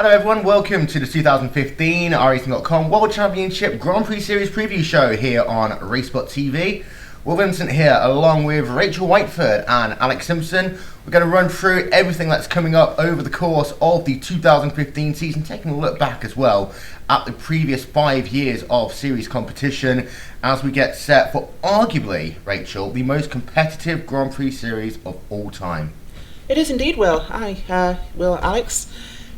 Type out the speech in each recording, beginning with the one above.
Hello everyone, welcome to the 2015 iRacing.com World Championship Grand Prix Series preview show here on RaceSpot TV. Wil Vincent here along with Rachael Whiteford and Alex Simpson. We're going to run through everything that's coming up over the course of the 2015 season, taking a look back as well at the previous 5 years of series competition as we get set for arguably, Rachael, the most competitive Grand Prix series of all time. It is indeed, Will. Hi, Will, Alex.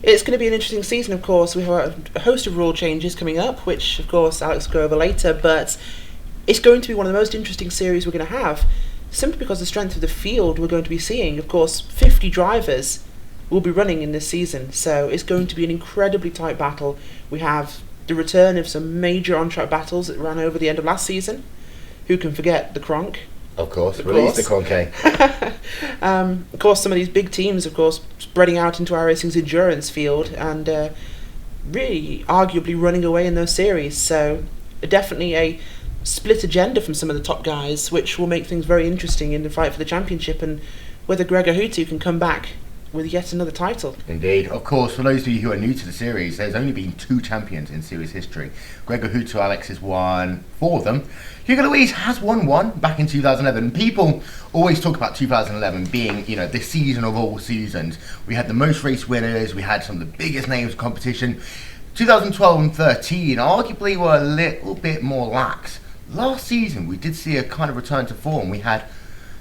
It's going to be an interesting season, of course. We have a host of rule changes coming up, which, of course, Alex will go over later, but it's going to be one of the most interesting series we're going to have, simply because of the strength of the field we're going to be seeing. Of course, 50 drivers will be running in this season, so it's going to be an incredibly tight battle. We have the return of some major on-track battles that ran over the end of last season. Who can forget the Kronk? Of course, release the Kronk. Of course, some of these big teams, of course, spreading out into iRacing's endurance field and really arguably running away in those series. So definitely a split agenda from some of the top guys, which will make things very interesting in the fight for the championship and whether Gregor Hutu can come back with yet another title. Indeed. Of course, for those of you who are new to the series, there's only been 2 champions in series history. Gregor Hutu, Alex has won 4 of them. Hugo Louise has won 1 back in 2011. People always talk about 2011 being, the season of all seasons. We had the most race winners, we had some of the biggest names of competition. 2012 and 13 arguably were a little bit more lax. Last season, we did see a kind of return to form. We had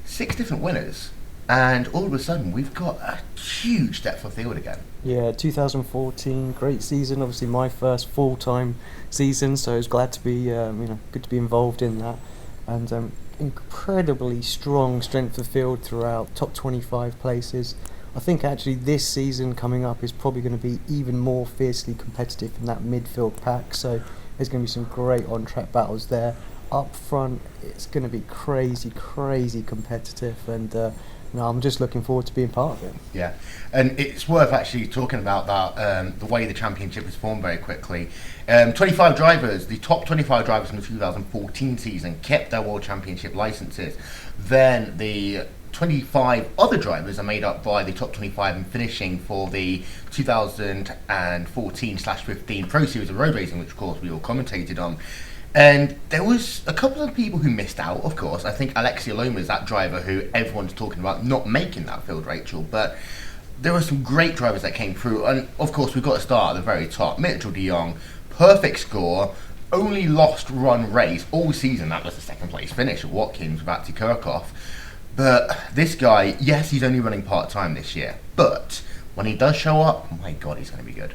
6 different winners. And all of a sudden, we've got a huge depth of field again. Yeah, 2014, great season. Obviously, my first full-time season, so I was glad to be, good to be involved in that. And incredibly strong strength of field throughout, top 25 places. I think actually this season coming up is probably going to be even more fiercely competitive in that midfield pack. So there's going to be some great on-track battles there. Up front, it's going to be crazy competitive, and I'm just looking forward to being part of it. Yeah, and it's worth actually talking about that, the way the championship is formed very quickly. 25 drivers, the top 25 drivers from the 2014 season kept their World Championship licenses. Then the 25 other drivers are made up by the top 25 and finishing for the 2014/15 Pro Series of Road Racing, which of course we all commentated on. And there was a couple of people who missed out, of course. I think Alexia Loma is that driver who everyone's talking about not making that field, Rachael. But there were some great drivers that came through. And, of course, we've got to start at the very top. Mitchell de Jong, perfect score, only lost run race all season. That was the second place finish of Watkins with Ati Kirchhoff. But this guy, yes, he's only running part-time this year. But when he does show up, my God, he's going to be good.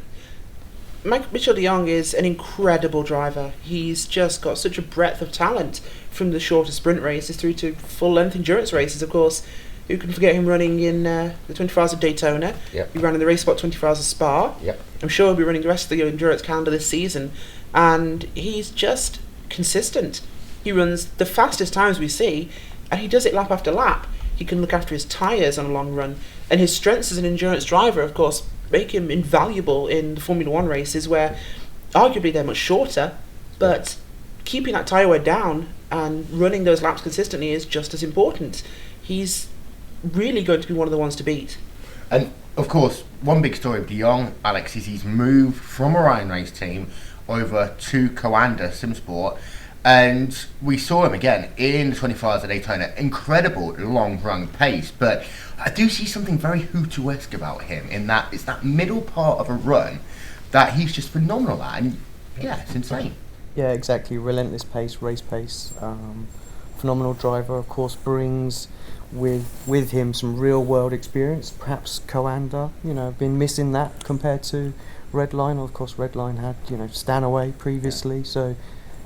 Mitchell de Jong is an incredible driver. He's just got such a breadth of talent from the shorter sprint races through to full-length endurance races, of course. Who can forget him running in the 24 Hours of Daytona? Yep. He ran in the RaceSpot 24 Hours of Spa. Yep. I'm sure he'll be running the rest of the endurance calendar this season. And he's just consistent. He runs the fastest times we see, and he does it lap after lap. He can look after his tyres on a long run. And his strengths as an endurance driver, of course, make him invaluable in the Formula 1 races where arguably they're much shorter, but keeping that tyre wear down and running those laps consistently is just as important. He's really going to be one of the ones to beat. And of course, one big story of de Jong, Alex, is he's moved from Orion Race Team over to Coanda Simsport. And we saw him again in the 24 Hours of Daytona. Incredible long run pace, but I do see something very Hutu-esque about him in that it's that middle part of a run that he's just phenomenal at, and yeah, it's insane. Yeah, exactly. Relentless pace, race pace. Phenomenal driver, of course, brings with him some real world experience. Perhaps Coanda, been missing that compared to Redline. Of course, Redline had Stanaway previously, so.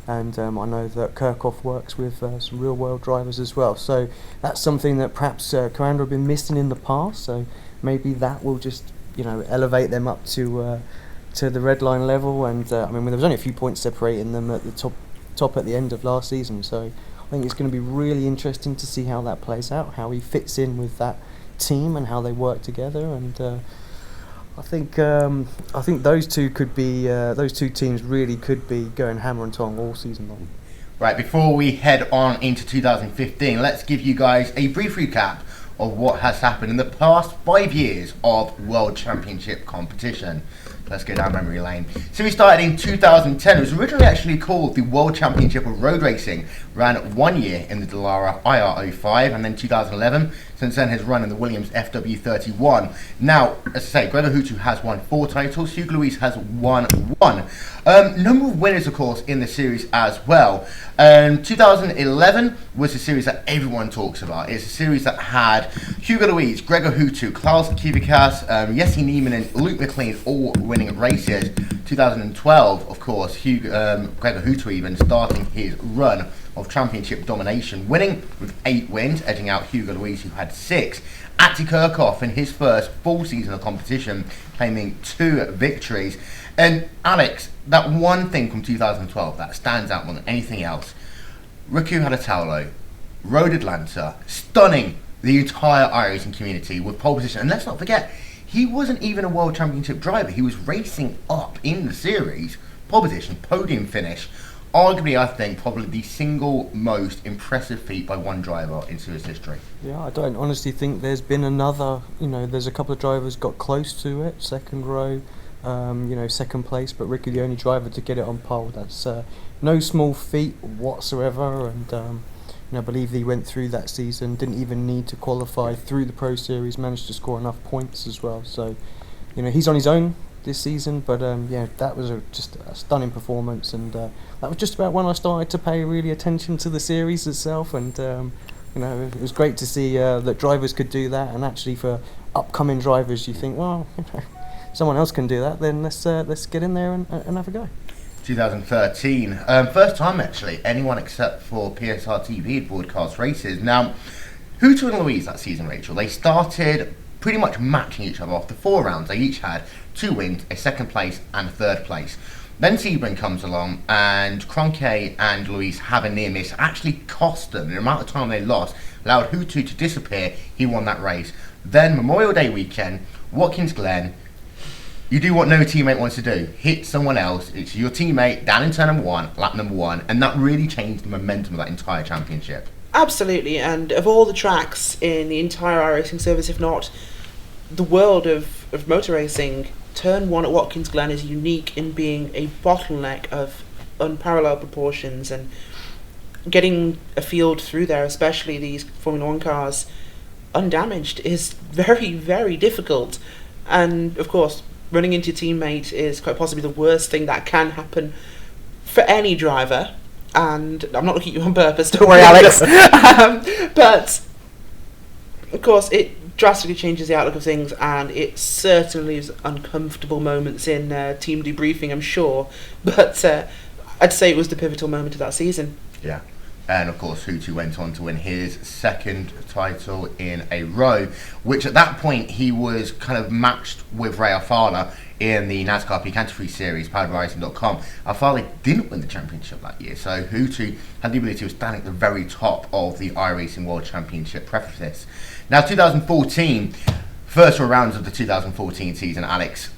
And I know that Kirchhoff works with some real-world drivers as well. So that's something that perhaps Coanda have been missing in the past. So maybe that will just, elevate them up to the Redline level. And there was only a few points separating them at the top at the end of last season. So I think it's going to be really interesting to see how that plays out, how he fits in with that team and how they work together. And I think those two teams really could be going hammer and tong all season long. Right, before we head on into 2015, let's give you guys a brief recap of what has happened in the past 5 years of World Championship competition. Let's go down memory lane. Series started in 2010. It was originally actually called the World Championship of Road Racing. Ran 1 year in the Dallara IR05, and then 2011. Since then has run in the Williams FW31. Now, as I say, Gregor Hutu has won 4 titles. Hugo Luis has won 1. Number of winners, of course, in the series as well. 2011 was a series that everyone talks about. It's a series that had Hugo Luis, Gregor Hutu, Klaus Kivikas, Jesse Niemann and Luke McLean all winning races. 2012, of course, Gregor Hutu even starting his run of championship domination, winning with 8 wins, edging out Hugo Luis, who had 6. Ati Kirchhoff in his first full season of competition, claiming 2 victories. And Alex, that one thing from 2012 that stands out more than anything else, Riku Hadatalo, Road Atlanta, stunning the entire iRacing community with pole position. And let's not forget, he wasn't even a World Championship driver. He was racing up in the series, pole position, podium finish. Arguably, I think, probably the single most impressive feat by one driver in series history. Yeah, I don't honestly think there's been another, there's a couple of drivers got close to it, second row, second place, but Ricky the only driver to get it on pole. That's no small feat whatsoever, and I believe he went through that season, didn't even need to qualify through the Pro Series, managed to score enough points as well. So, he's on his own this season, but that was just a stunning performance, and that was just about when I started to pay really attention to the series itself, and it was great to see that drivers could do that, and actually for upcoming drivers you think, well, someone else can do that, then let's get in there and have a go. 2013, first time actually anyone except for PSR TV had broadcast races. Now, Hutu and Luis that season, Rachel, they started pretty much matching each other after 4 rounds. They each had 2 wins, a second place and a third place. Then Sebring comes along, and Cronke and Luis have a near miss. Actually cost them. The amount of time they lost allowed Hutu to disappear. He won that race. Then Memorial Day weekend, Watkins Glen, you do what no teammate wants to do. Hit someone else. It's your teammate down in turn number 1, lap number 1, and that really changed the momentum of that entire championship. Absolutely, and of all the tracks in the entire iRacing service, if not the world of motor racing, turn 1 at Watkins Glen is unique in being a bottleneck of unparalleled proportions, and getting a field through there, especially these Formula 1 cars, undamaged is very, very difficult. And of course, running into your teammate is quite possibly the worst thing that can happen for any driver. And I'm not looking at you on purpose, don't worry, Alex. But of course, it drastically changes the outlook of things, and it certainly is uncomfortable moments in team debriefing, I'm sure. But I'd say it was the pivotal moment of that season. Yeah. And of course, Hutu went on to win his second title in a row, which at that point he was kind of matched with Ray Alfala in the NASCAR Picantifree Series, powered by iRacing.com. Alfala didn't win the championship that year, so Hutu had the ability to stand at the very top of the iRacing World Championship preface. Now, 2014, first 4 rounds of the 2014 season, Alex,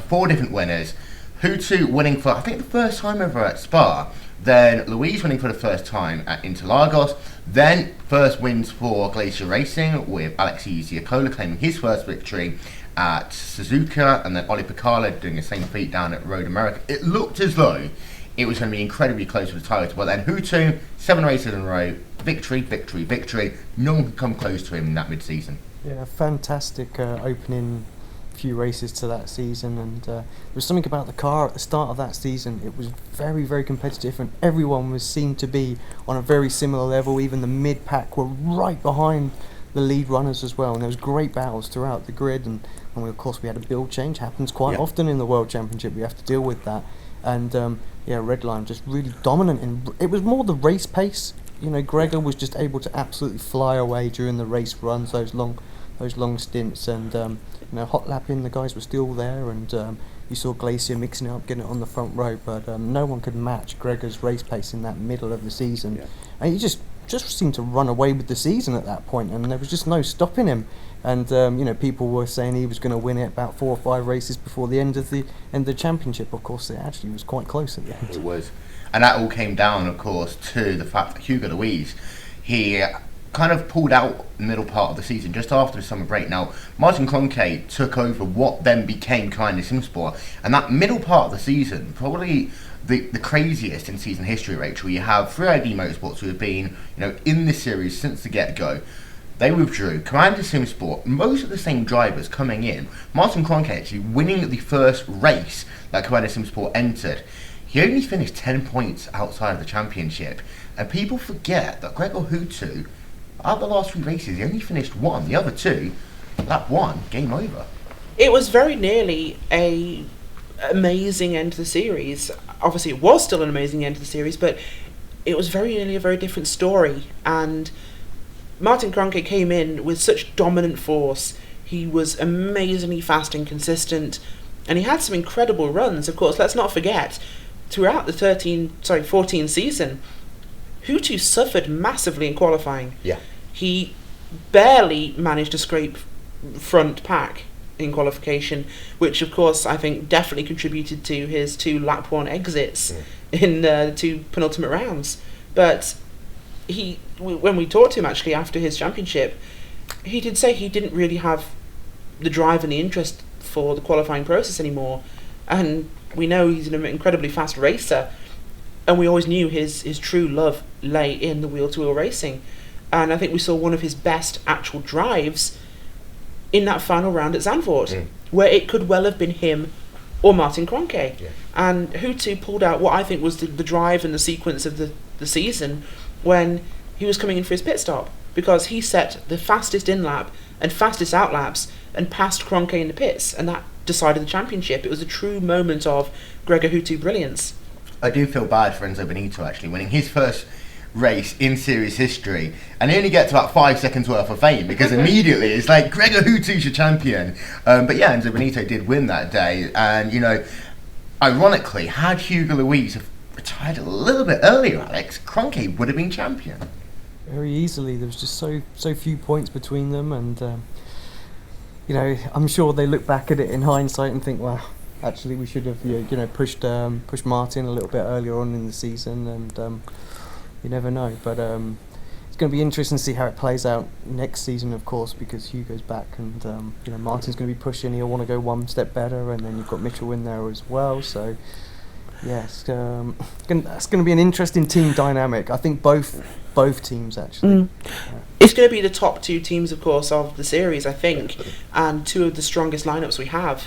4 different winners. Hutu winning for, I think, the first time ever at Spa. Then Luis winning for the first time at Interlagos. Then first wins for Glacier Racing with Alexei Ziakola claiming his first victory at Suzuka, and then Oli Picala doing the same feat down at Road America. It looked as though it was going to be incredibly close to the title, but then Hutu, 7 races in a row, victory, victory, victory. No one could come close to him in that mid-season. Yeah, fantastic opening few races to that season, and there was something about the car at the start of that season. It was very, very competitive, and everyone was seen to be on a very similar level. Even the mid-pack were right behind the lead runners as well, and there was great battles throughout the grid, and of course we had a build change. Happens quite often in the World Championship. We have to deal with that, and Redline just really dominant, and it was more the race pace. Gregor was just able to absolutely fly away during the race runs, those long stints, and hot lapping, the guys were still there, and you saw Glacier mixing it up, getting it on the front row, but no one could match Gregor's race pace in that middle of the season. And he just seemed to run away with the season at that point, and there was just no stopping him. And people were saying he was going to win it about 4 or 5 races before the end of the championship. Of course, it actually was quite close at the end. It was, and that all came down, of course, to the fact that Hugo Luis, he kind of pulled out the middle part of the season, just after the summer break. Now, Martin Kroenke took over what then became Kind of Simsport, and that middle part of the season, probably the craziest in season history, Rachel. You have 3ID Motorsports, who have been, in this series since the get-go. They withdrew. Kind of Simsport, most of the same drivers coming in. Martin Kroenke actually winning the first race that Kind of Simsport entered. He only finished 10 points outside of the championship, and people forget that Gregor Hutu, out of the last 3 races, he only finished 1. The other 2, lap 1, game over. It was very nearly a amazing end to the series. Obviously, it was still an amazing end to the series, but it was very nearly a very different story. And Martin Kroenke came in with such dominant force. He was amazingly fast and consistent, and he had some incredible runs. Of course, let's not forget, throughout the 14 season, Hutu suffered massively in qualifying. Yeah. He barely managed to scrape front pack in qualification, which of course I think definitely contributed to his 2 lap 1 exits in the 2 penultimate rounds. But when we talked to him actually after his championship, he did say he didn't really have the drive and the interest for the qualifying process anymore, and we know he's an incredibly fast racer, and we always knew his true love lay in the wheel-to-wheel racing. And I think we saw one of his best actual drives in that final round at Zandvoort, where it could well have been him or Martin Kroenke. Yeah. And Hutu pulled out what I think was the drive and the sequence of the season when he was coming in for his pit stop, because he set the fastest in-lap and fastest out-laps and passed Kroenke in the pits, and that decided the championship. It was a true moment of Gregor Hutu brilliance. I do feel bad for Enzo Benito actually winning his first race in series history, and he only gets about 5 seconds worth of fame, because immediately it's like Gregor Hutu's your champion. But yeah, Enzo Benito did win that day, and ironically, had Hugo Luis retired a little bit earlier, Alex, Kroenke would have been champion. Very easily. There was just so few points between them, and I'm sure they look back at it in hindsight and think, wow, actually we should have pushed Martin a little bit earlier on in the season, and you never know. But it's going to be interesting to see how it plays out next season, of course, because Hugo's back, and Martin's going to be pushing. He'll want to go one step better, and then you've got Mitchell in there as well. So yeah, it's going to be an interesting team dynamic. I think both teams actually. It's going to be the top 2 teams, of course, of the series, I think, and 2 of the strongest lineups we have.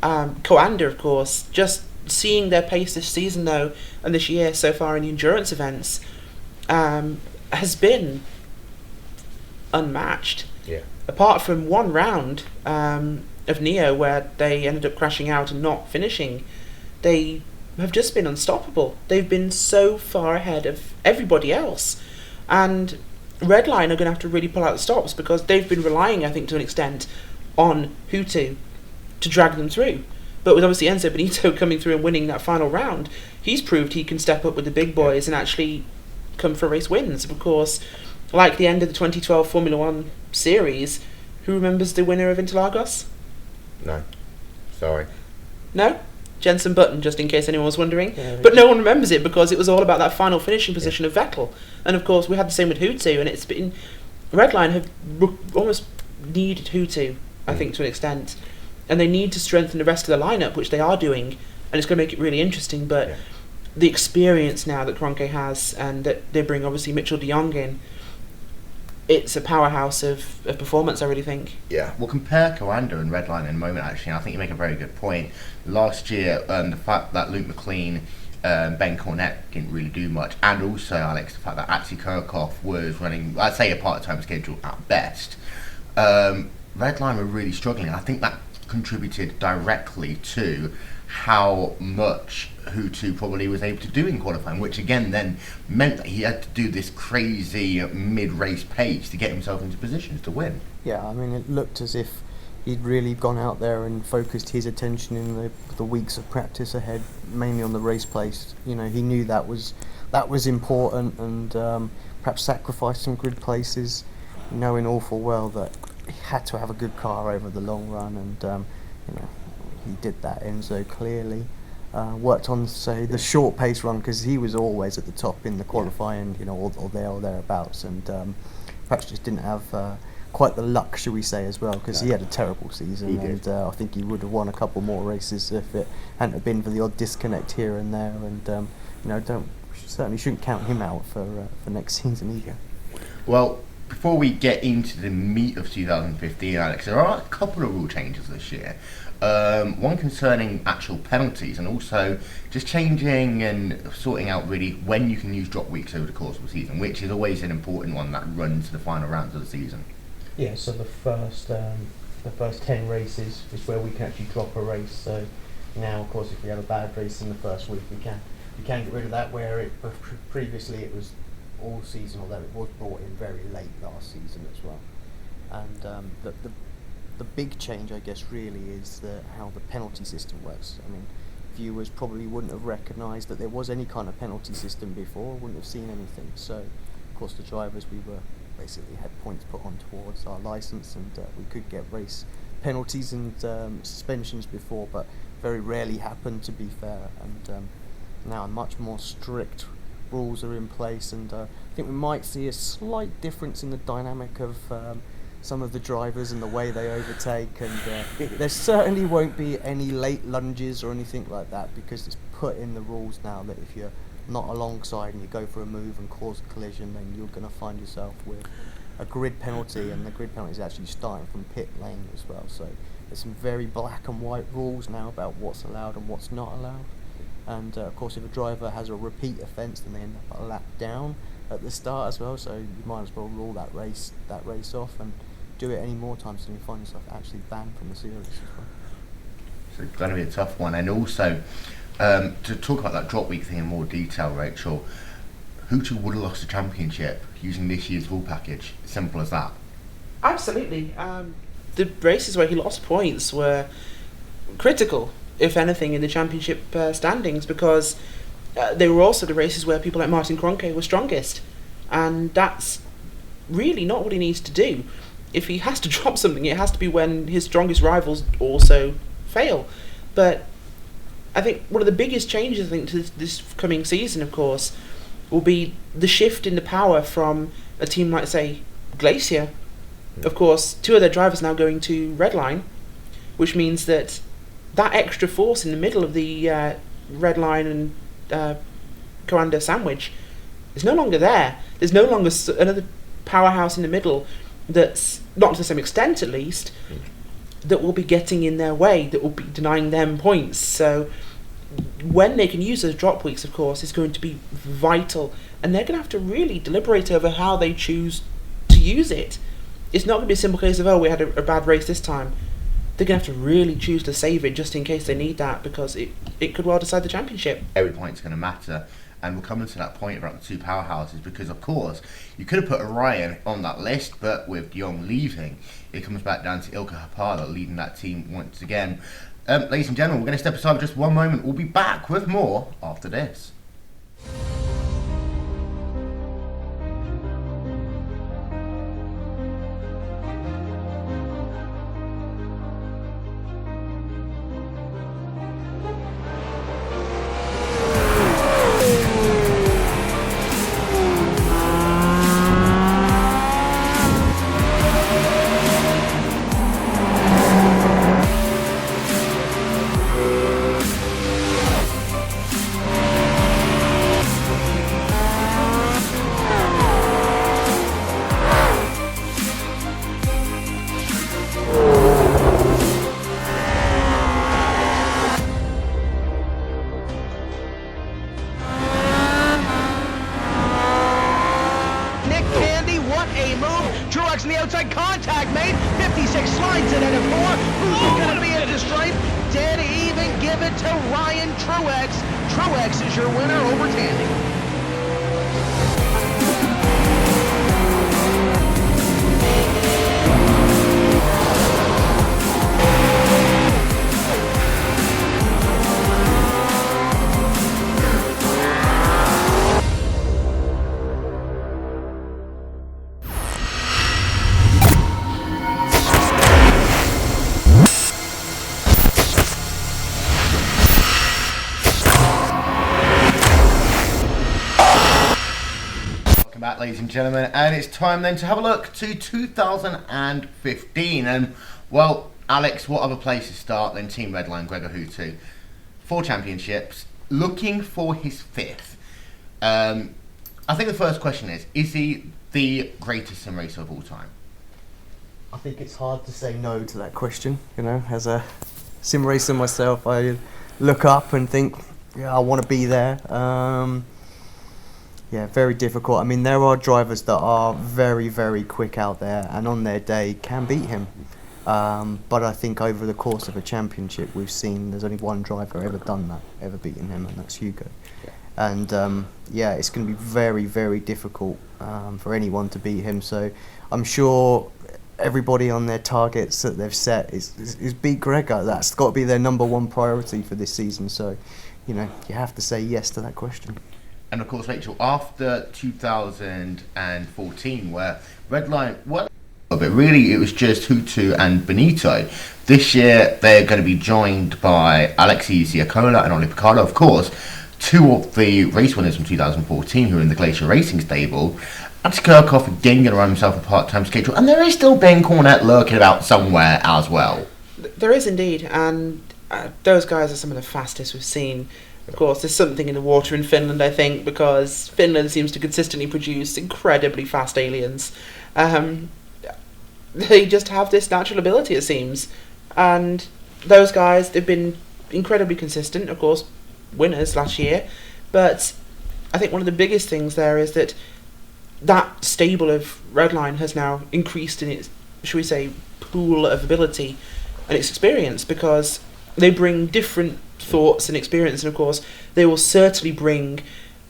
Coanda, of course, just seeing their pace this season though, and this year so far in the endurance events, has been unmatched. Yeah. Apart from one round of Neo where they ended up crashing out and not finishing, they have just been unstoppable. They've been so far ahead of everybody else, and Redline are going to have to really pull out the stops, because they've been relying, I think, to an extent on Hutu to drag them through. But with obviously Enzo Benito coming through and winning that final round, he's proved he can step up with the big boys and actually come for race wins. Of course, like the end of the 2012 Formula 1 series, who remembers the winner of Interlagos? No. Sorry. No? Jenson Button, just in case anyone was wondering. Yeah, but no one remembers it, because it was all about that final finishing position of Vettel. And of course, we had the same with Hutu, and it's been... Redline have almost needed Hutu, I think, to an extent. And they need to strengthen the rest of the lineup, which they are doing, and it's going to make it really interesting. But the experience now that Kroenke has, and that they bring obviously Mitchell de Jong in, it's a powerhouse of performance, I really think. Yeah, we'll compare Coanda and Redline in a moment, actually, and I think you make a very good point. Last year, the fact that Luke McLean, Ben Cornett didn't really do much, and also, Alex, the fact that Axel Kirchhoff was running, I'd say, a part-time schedule at best. Redline were really struggling, and I think that contributed directly to how much Hutu probably was able to do in qualifying, which again then meant that he had to do this crazy mid-race pace to get himself into positions to win. Yeah, I mean, it looked as if he'd really gone out there and focused his attention in the weeks of practice ahead, mainly on the race pace. He knew that was important, and perhaps sacrificed some grid places, knowing awful well that he had to have a good car over the long run, and he did that. Enzo clearly worked on, say, the short pace run, because he was always at the top in the qualifying, or there or thereabouts, and perhaps just didn't have quite the luck, shall we say, as well, because he had a terrible season, and I think he would have won a couple more races if it hadn't have been for the odd disconnect here and there. And certainly shouldn't count him out for next season either. Well, before we get into the meat of 2015, Alex, there are a couple of rule changes this year. One concerning actual penalties, and also just changing and sorting out really when you can use drop weeks over the course of the season, which is always an important one that runs to the final rounds of the season. Yeah, so the first 10 races is where we can actually drop a race. So now, of course, if we have a bad race in the first week, we can get rid of that. Where previously it was all season, although it was brought in very late last season as well. And the big change, I guess, really is how the penalty system works. I mean, viewers probably wouldn't have recognised that there was any kind of penalty system before, wouldn't have seen anything. So, of course, the drivers, we were basically had points put on towards our licence, and we could get race penalties and suspensions before, but very rarely happened, to be fair. And now much more strict rules are in place, and I think we might see a slight difference in the dynamic of some of the drivers and the way they overtake, and there certainly won't be any late lunges or anything like that, because it's put in the rules now that if you're not alongside and you go for a move and cause a collision, then you're going to find yourself with a grid penalty, and the grid penalty is actually starting from pit lane as well. So there's some very black and white rules now about what's allowed and what's not allowed. And of course, if a driver has a repeat offence, then they end up a lap down at the start as well. So you might as well rule that race off and do it any more times, and you find yourself actually banned from the series as well. So it's going to be a tough one. And also, to talk about that drop week thing in more detail, Rachel, Hooter would have lost the championship using this year's rule package. Simple as that. Absolutely. The races where he lost points were critical, if anything, in the championship standings, because they were also the races where people like Martin Kroenke were strongest, and that's really not what he needs to do. If he has to drop something, it has to be when his strongest rivals also fail. But I think one of the biggest changes, I think, to this coming season, of course, will be the shift in the power from a team like, say, Glacier. Of course, two of their drivers now going to Redline, which means that extra force in the middle of the Redline and Coanda sandwich is no longer there. There's no longer another powerhouse in the middle that's, not to the same extent at least, that will be getting in their way, that will be denying them points. So when they can use those drop weeks, of course, is going to be vital, and they're going to have to really deliberate over how they choose to use it. It's not going to be a simple case of, oh, we had a bad race this time. They're going to have to really choose to save it just in case they need that, because it could well decide the championship. Every point's going to matter, and we're coming to that point about the two powerhouses, because of course you could have put Orion on that list, but with Young leaving, it comes back down to Ilka Hapala leading that team once again. Ladies and gentlemen, we're going to step aside for just one moment. We'll be back with more after this. in the outside, contact made, 56 slides it into 4, who's going to be into the stripe, dead even, give it to Ryan Truex. Truex is your winner over Tandy. ladies and gentlemen, and it's time then to have a look to 2015. And, well, Alex, what other place to start than Team Redline, Gregor Hutu? 4 championships, looking for his 5th. I think the first question is he the greatest sim racer of all time? I think it's hard to say no to that question. You know, as a sim racer myself, I look up and think, yeah, I want to be there. Yeah, very difficult. I mean, there are drivers that are very, very quick out there and on their day can beat him. But I think over the course of a championship, we've seen there's only one driver ever done that, ever beaten him, and that's Hugo. Yeah. And yeah, it's going to be very, very difficult for anyone to beat him. So I'm sure everybody on their targets that they've set is beat Gregor. That's got to be their number 1 priority for this season. So, you know, you have to say yes to that question. And of course, Rachel, after 2014, where Redline, well, but really it was just Hutu and Benito. This year, they're going to be joined by Alexei Ziacola and Oli Picardo, of course, 2 of the race winners from 2014 who are in the Glacier Racing stable. Alex Kirchhoff again going to run himself a part-time schedule, and there is still Ben Cornett lurking about somewhere as well. There is indeed, and those guys are some of the fastest we've seen. Of course, there's something in the water in Finland, I think, because Finland seems to consistently produce incredibly fast aliens. They just have this natural ability, it seems. And those guys, they've been incredibly consistent, of course, winners last year. But I think one of the biggest things there is that stable of Redline has now increased in its, shall we say, pool of ability and its experience, because they bring different thoughts and experience, and of course they will certainly bring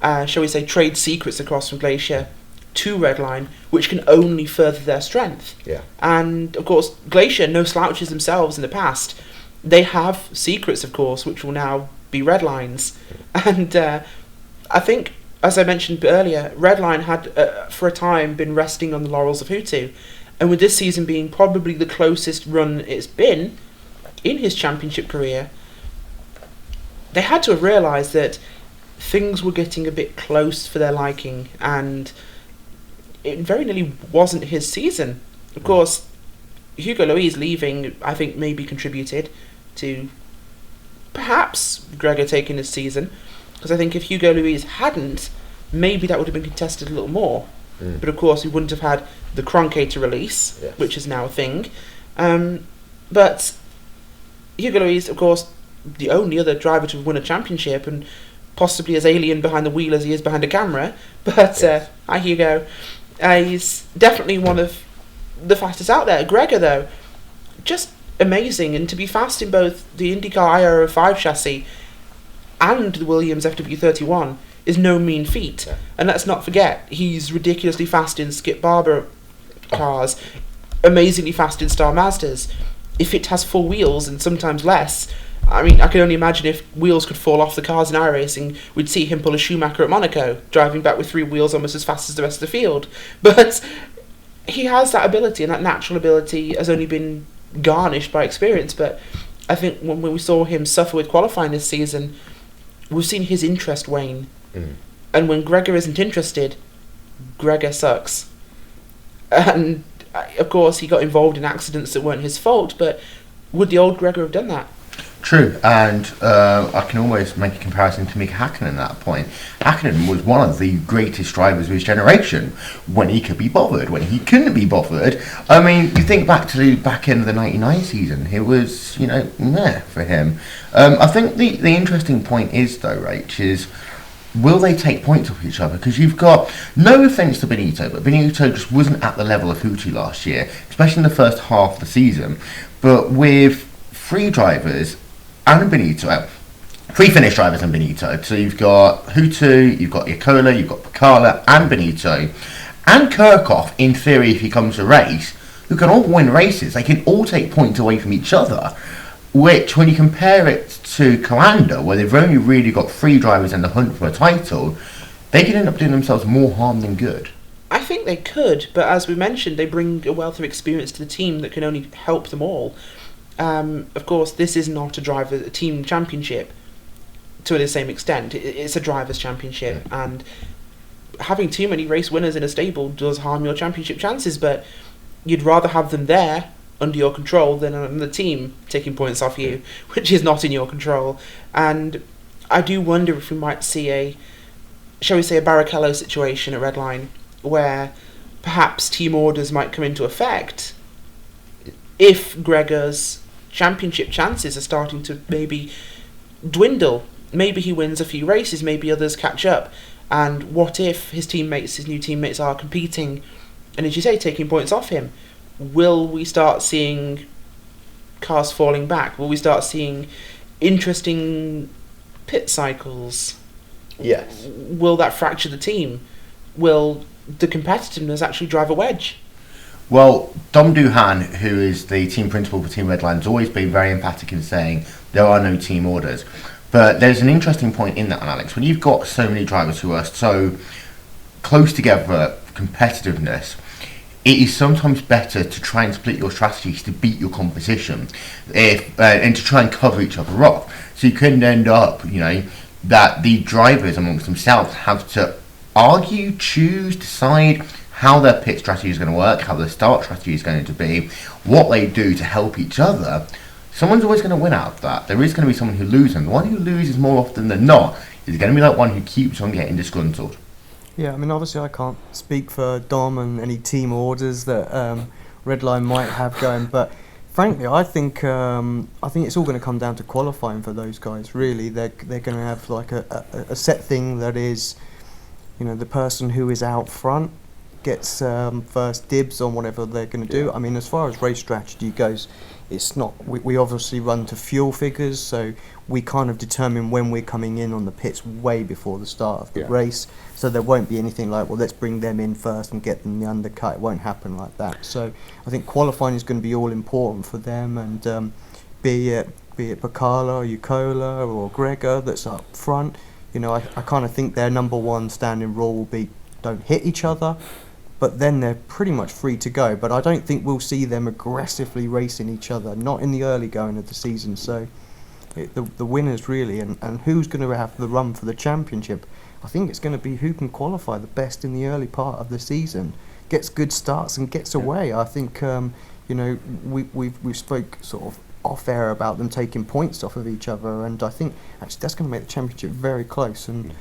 shall we say trade secrets across from Glacier to Redline, which can only further their strength. Yeah. And of course Glacier, no slouches themselves in the past, they have secrets, of course, which will now be Redline's. And I think, as I mentioned earlier, Redline had for a time been resting on the laurels of Hutu, and with this season being probably the closest run it's been in his championship career, they had to have realised that things were getting a bit close for their liking, and it very nearly wasn't his season. Of course, Hugo Louis leaving, I think, maybe contributed to perhaps Gregor taking his season, because I think if Hugo Louis hadn't, maybe that would have been contested a little more. But of course, we wouldn't have had the Croncator release, yes, which is now a thing. But Hugo Louis, of course, the only other driver to win a championship, and possibly as alien behind the wheel as he is behind a camera. But hi Hugo, he's definitely one of the fastest out there. Gregor, though, just amazing, and to be fast in both the IndyCar IR05 chassis and the Williams FW31 is no mean feat. Yeah. And let's not forget, he's ridiculously fast in Skip Barber cars, amazingly fast in Star Mazdas. If it has 4 wheels and sometimes less, I mean, I can only imagine if wheels could fall off the cars in iRacing, we'd see him pull a Schumacher at Monaco, driving back with 3 wheels almost as fast as the rest of the field. But he has that ability, and that natural ability has only been garnished by experience. But I think when we saw him suffer with qualifying this season, we've seen his interest wane. And when Gregor isn't interested, Gregor sucks. And of course, he got involved in accidents that weren't his fault, but would the old Gregor have done that? True, and I can almost make a comparison to Mika Hakkinen at that point. Hakkinen was one of the greatest drivers of his generation when he could be bothered. When he couldn't be bothered, I mean, you think back to the back end of the 99 season, it was, you know, meh for him. I think the interesting point is, though, Rach, is will they take points off each other? Because you've got, no offence to Benito, but Benito just wasn't at the level of Hutu last year, especially in the first half of the season. But with 3 drivers and Benito, 3 finished drivers and Benito, so you've got Hutu, you've got Iacola, you've got Picala and Benito, and Kirchhoff, in theory, if he comes to race, who can all win races. They can all take points away from each other, which, when you compare it to Coanda, where they've only really got 3 drivers in the hunt for a title, they could end up doing themselves more harm than good. I think they could, but as we mentioned, they bring a wealth of experience to the team that can only help them all. Of course, this is not a team championship to the same extent. It's a drivers' championship, and having too many race winners in a stable does harm your championship chances, but you'd rather have them there under your control than another team taking points off you, which is not in your control. And I do wonder if we might see a Barrichello situation at Redline, where perhaps team orders might come into effect if Gregor's championship chances are starting to maybe dwindle. Maybe he wins a few races, maybe others catch up, and what if his new teammates are competing and, as you say, taking points off him? Will we start seeing cars falling back? Will we start seeing interesting pit cycles? Yes. Will that fracture the team? Will the competitiveness actually drive a wedge? Well, Dom Duhan, who is the team principal for Team Redline, has always been very emphatic in saying there are no team orders. But there's an interesting point in that, Alex. When you've got so many drivers who are so close together, competitiveness, it is sometimes better to try and split your strategies to beat your competition, and to try and cover each other up. So you can end up, that the drivers amongst themselves have to argue, choose, decide how their pit strategy is going to work, how their start strategy is going to be, what they do to help each other. Someone's always going to win out of that. There is going to be someone who loses, and the one who loses more often than not is going to be that one who keeps on getting disgruntled. Yeah, I mean, obviously I can't speak for Dom and any team orders that Redline might have going, but frankly, I think it's all going to come down to qualifying for those guys. Really, they're going to have like a set thing that is, the person who is out front gets first dibs on whatever they're going to do. I mean, as far as race strategy goes, it's not. We obviously run to fuel figures, so we kind of determine when we're coming in on the pits way before the start of the race. So there won't be anything like, well, let's bring them in first and get them the undercut. It won't happen like that. So I think qualifying is going to be all important for them, and be it Bacala or Ucola or Gregor that's up front. I kind of think their number one standing rule will be don't hit each other. But then they're pretty much free to go. But I don't think we'll see them aggressively racing each other, not in the early going of the season. So the winners really, and who's going to have the run for the championship, I think it's going to be who can qualify the best in the early part of the season, gets good starts and gets away. I think we spoke sort of off air about them taking points off of each other, and I think actually that's going to make the championship very close. And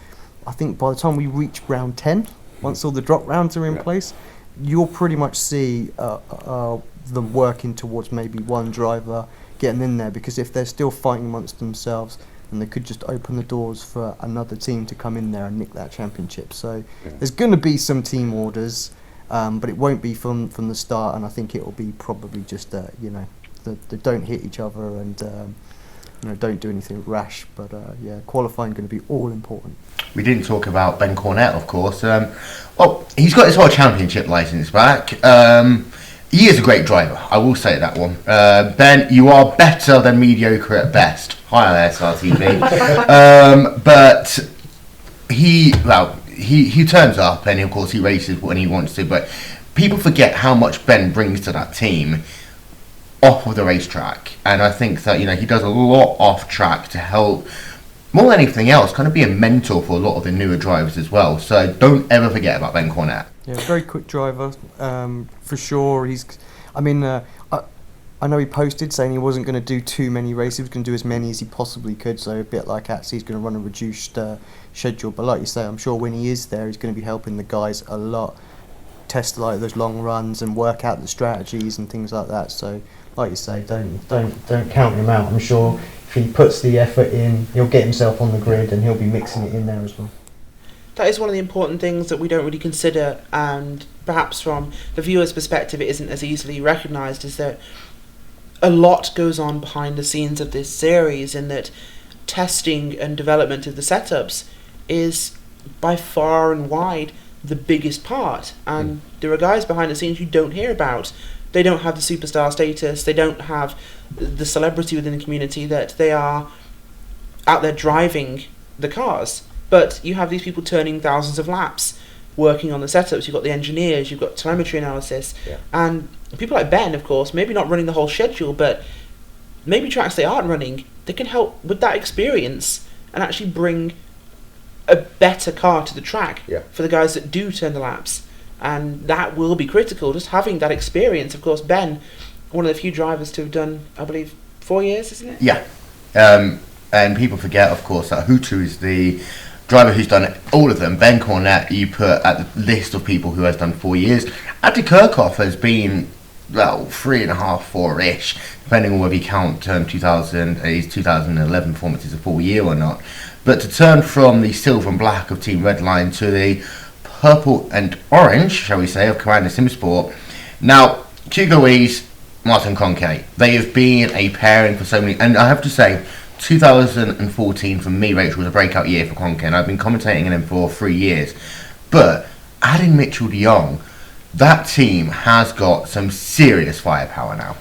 I think by the time we reach round 10, once all the drop rounds are in place, you'll pretty much see them working towards maybe one driver getting in there, because if they're still fighting amongst themselves, then they could just open the doors for another team to come in there and nick that championship. So there's going to be some team orders, but it won't be from the start, and I think it will be probably just the don't hit each other and don't do anything rash. But qualifying going to be all important. We didn't talk about Ben Cornett, of course. He's got his whole championship licence back. He is a great driver, I will say that one. Ben, you are better than mediocre at best. Hi on RaceSpotTV. But he turns up, and of course he races when he wants to. But people forget how much Ben brings to that team off of the racetrack, and I think that he does a lot off track to help, more than anything else, kind of be a mentor for a lot of the newer drivers as well. So don't ever forget about Ben Cornett. Yeah, very quick driver, for sure. I know he posted saying he wasn't going to do too many races, he was going to do as many as he possibly could, so a bit like Atsi, he's going to run a reduced schedule. But like you say, I'm sure when he is there, he's going to be helping the guys a lot, test like those long runs and work out the strategies and things like that. So like you say, don't count him out. I'm sure if he puts the effort in, he'll get himself on the grid and he'll be mixing it in there as well. That is one of the important things that we don't really consider, and perhaps from the viewer's perspective it isn't as easily recognised, is that a lot goes on behind the scenes of this series, in that testing and development of the setups is by far and wide the biggest part, and there are guys behind the scenes you don't hear about. They don't have the superstar status, they don't have the celebrity within the community that they are out there driving the cars. But you have these people turning thousands of laps, working on the setups. You've got the engineers, you've got telemetry analysis, and people like Ben, of course, maybe not running the whole schedule, but maybe tracks they aren't running, they can help with that experience and actually bring a better car to the track Yeah. for the guys that do turn the laps. And that will be critical, just having that experience. Of course, Ben, one of the few drivers to have done, I believe, 4 years, isn't it? Yeah. And people forget, of course, that Hutu is the driver who's done all of them. Ben Cornett, you put at the list of people who has done 4 years. Andy Kirchhoff has been, well, 3.5, 4-ish, depending on whether you count his 2011 performance as a full year or not. But to turn from the silver and black of Team Redline to the purple and orange, shall we say, of Commander Simsport. Now, Hugo Wees, Martin Cronkite, they have been a pairing for so many, and I have to say, 2014 for me, Rachel, was a breakout year for Cronkite, and I've been commentating on him for 3 years. But adding Mitchell de Jong, that team has got some serious firepower now.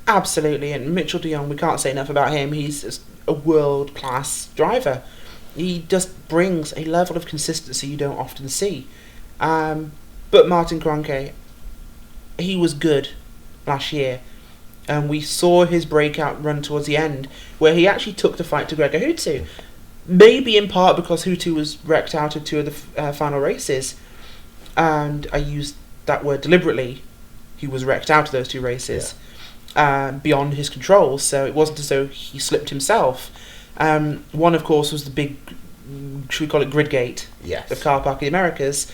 Absolutely, and Mitchell de Jong, we can't say enough about him. He's a world-class driver. He just brings a level of consistency you don't often see. But Martin Cronkite, he was good last year. And we saw his breakout run towards the end, where he actually took the fight to Gregor Hutu. Maybe in part because Hutu was wrecked out of 2 of the final races. And I used that word deliberately. He was wrecked out of those 2 races. Beyond his control, so it wasn't as though he slipped himself. One, of course, was the big, should we call it Gridgate? Yes. The car park of the Americas,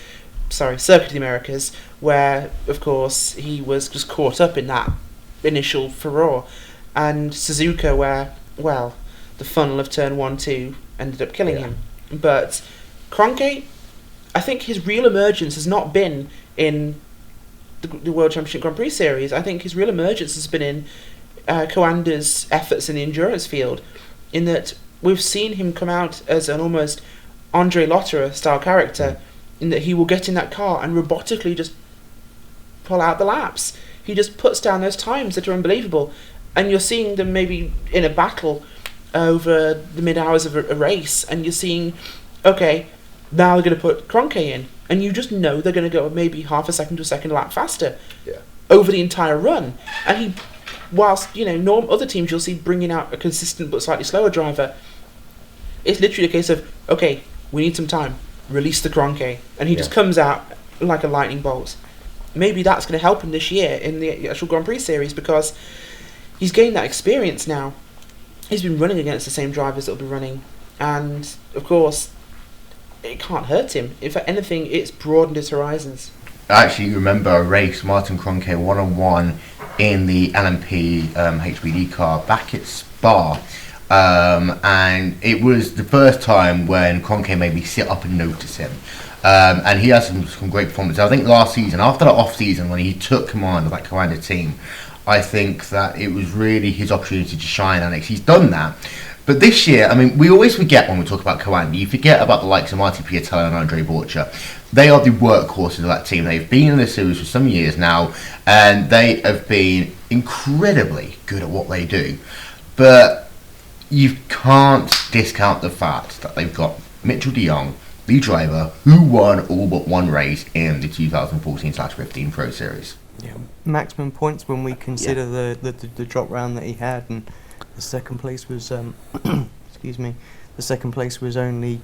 Circuit of the Americas, where, of course, he was just caught up in that initial furore. And Suzuka, where, well, the funnel of turn 1-2 ended up killing him. But Cronkite, I think his real emergence has not been in the World Championship Grand Prix Series. I think his real emergence has been in Coanda's efforts in the endurance field, in that we've seen him come out as an almost Andre Lotterer style character, in that he will get in that car and robotically just pull out the laps. He just puts down those times that are unbelievable, and you're seeing them maybe in a battle over the mid hours of a race, and you're seeing, okay, now they're going to put Cronkite in, and you just know they're going to go maybe half a second to a second a lap faster over the entire run. And he, whilst, other teams you'll see bringing out a consistent but slightly slower driver, it's literally a case of, okay, we need some time, release the Cronkite, and he just comes out like a lightning bolt. Maybe that's going to help him this year in the actual Grand Prix Series, because he's gained that experience now. He's been running against the same drivers that will be running, and of course it can't hurt him. If anything, it's broadened his horizons. I actually remember a race, Martin Cronkite 1-on-1 in the LMP HBD car back at Spa, and it was the first time when Cronkite made me sit up and notice him. And he has some great performances. I think last season, after the off-season, when he took command of that Coanda team, I think that it was really his opportunity to shine, Alex. He's done that. But this year, I mean, we always forget when we talk about Coanda, you forget about the likes of Marty Piatello and Andre Borcher. They are the workhorses of that team. They've been in the series for some years now, and they have been incredibly good at what they do. But you can't discount the fact that they've got Mitchell de Jong, the driver, who won all but one race in the 2014/15 Pro Series. Yeah, maximum points when we consider the drop round that he had, and the second place was excuse me, the second place was only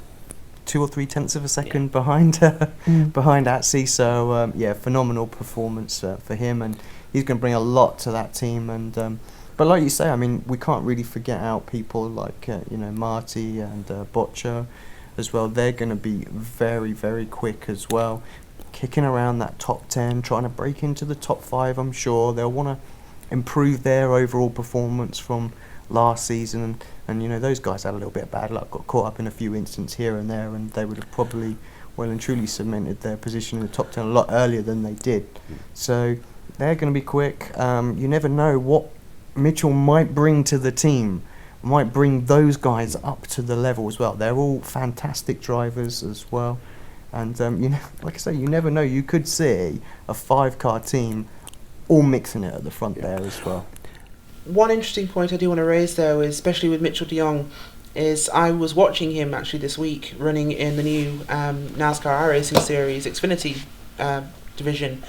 2 or 3 tenths of a second behind behind Atsi. So phenomenal performance for him, and he's going to bring a lot to that team. And but like you say, I mean, we can't really forget out people like Marty and Boccia as well. They're going to be very, very quick as well, kicking around that top 10, trying to break into the top 5. I'm sure they'll want to improve their overall performance from last season, and those guys had a little bit of bad luck, got caught up in a few incidents here and there, and they would have probably well and truly cemented their position in the top 10 a lot earlier than they did. So they're going to be quick. You never know what Mitchell might bring to the team, might bring those guys up to the level as well. They're all fantastic drivers as well, and like I say, you never know, you could see a 5-car team all mixing it at the front there as well. One interesting point I do want to raise, though, is especially with Mitchell de Jong, is I was watching him actually this week running in the new NASCAR iRacing Series Xfinity division.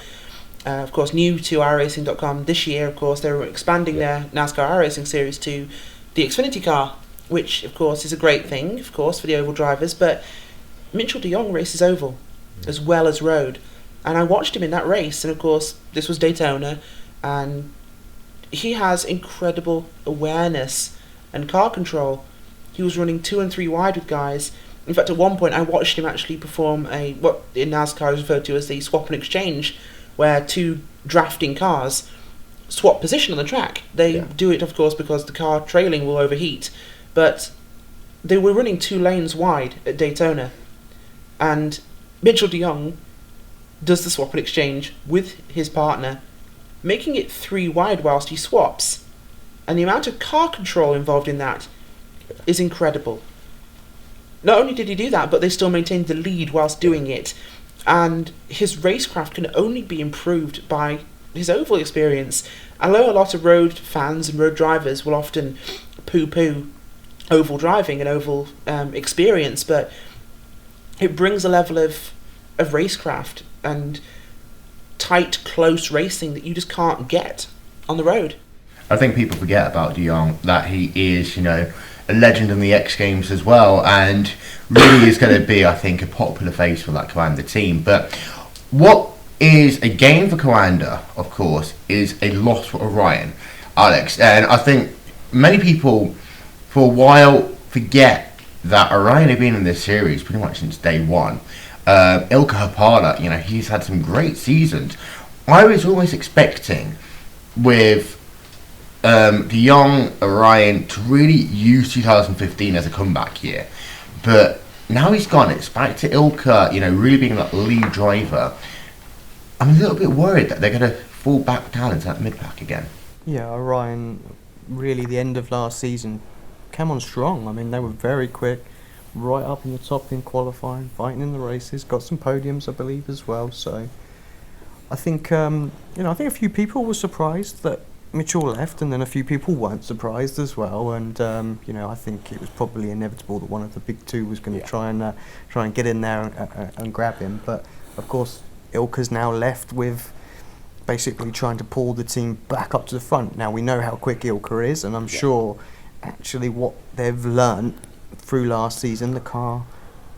Of course, new to iRacing.com this year. Of course, they were expanding their NASCAR iRacing Series to the Xfinity car, which of course is a great thing, of course, for the oval drivers. But Mitchell de Jong races oval as well as road, and I watched him in that race, and of course this was Daytona, and he has incredible awareness and car control. He was running 2 and 3 wide with guys. In fact, at one point I watched him actually perform what in NASCAR is referred to as the swap and exchange, where 2 drafting cars swap position on the track. They do it, of course, because the car trailing will overheat, but they were running 2 lanes wide at Daytona, and Mitchell de Jong does the swap and exchange with his partner, making it 3 wide whilst he swaps, and the amount of car control involved in that is incredible. Not only did he do that, but they still maintained the lead whilst doing it, and his racecraft can only be improved by his oval experience. I know a lot of road fans and road drivers will often poo-poo oval driving and oval experience, but it brings a level of racecraft and tight, close racing that you just can't get on the road. I think people forget about de Jong, that he is, a legend in the X Games as well, and really is going to be, I think, a popular face for that Coanda team. But what is a gain for Coanda, of course, is a loss for Orion, Alex. And I think many people, for a while, forget that Orion had been in this series pretty much since day one. Ilka Hapala, he's had some great seasons. I was always expecting with de Jong, Orion to really use 2015 as a comeback year, but now he's gone. It's back to Ilka, really being that lead driver. I'm a little bit worried that they're going to fall back down into that mid-pack again. Yeah, Orion, really the end of last season came on strong. I mean, they were very quick, right up in the top in qualifying, fighting in the races, got some podiums, I believe, as well. So I think, I think a few people were surprised that Mitchell left, and then a few people weren't surprised as well. And I think it was probably inevitable that one of the big 2 was going to try and get in there and grab him. But of course, Ilka's now left with basically trying to pull the team back up to the front. Now we know how quick Ilka is, and I'm sure actually what they've learned through last season, the car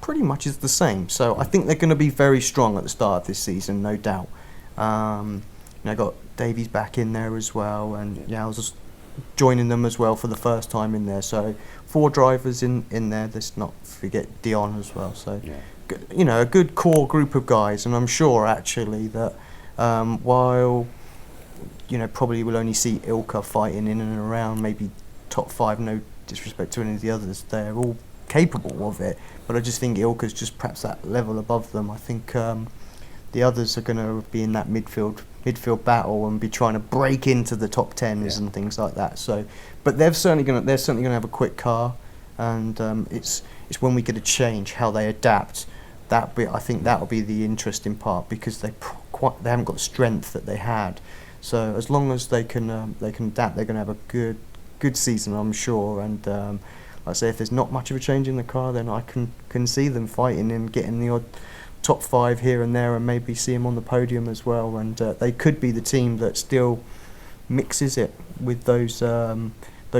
pretty much is the same. So I think they're going to be very strong at the start of this season, no doubt. Got Davies back in there as well, and I was just joining them as well for the first time in there. So 4 drivers in there. Let's not forget Dion as well. So a good core group of guys, and I'm sure actually that while probably we'll only see Ilka fighting in and around maybe top 5, no disrespect to any of the others, they're all capable of it, but I just think Ilka's just perhaps that level above them. I think the others are going to be in that midfield battle and be trying to break into the top 10s and things like that. So, but they're certainly going to have a quick car, and it's when we get a change how they adapt. I think that'll be the interesting part, because they haven't got the strength that they had. So as long as they can adapt, they're going to have a good season, I'm sure. And like I say, if there's not much of a change in the car, then I can see them fighting and getting the odd top 5 here and there, and maybe see them on the podium as well. And they could be the team that still mixes it with those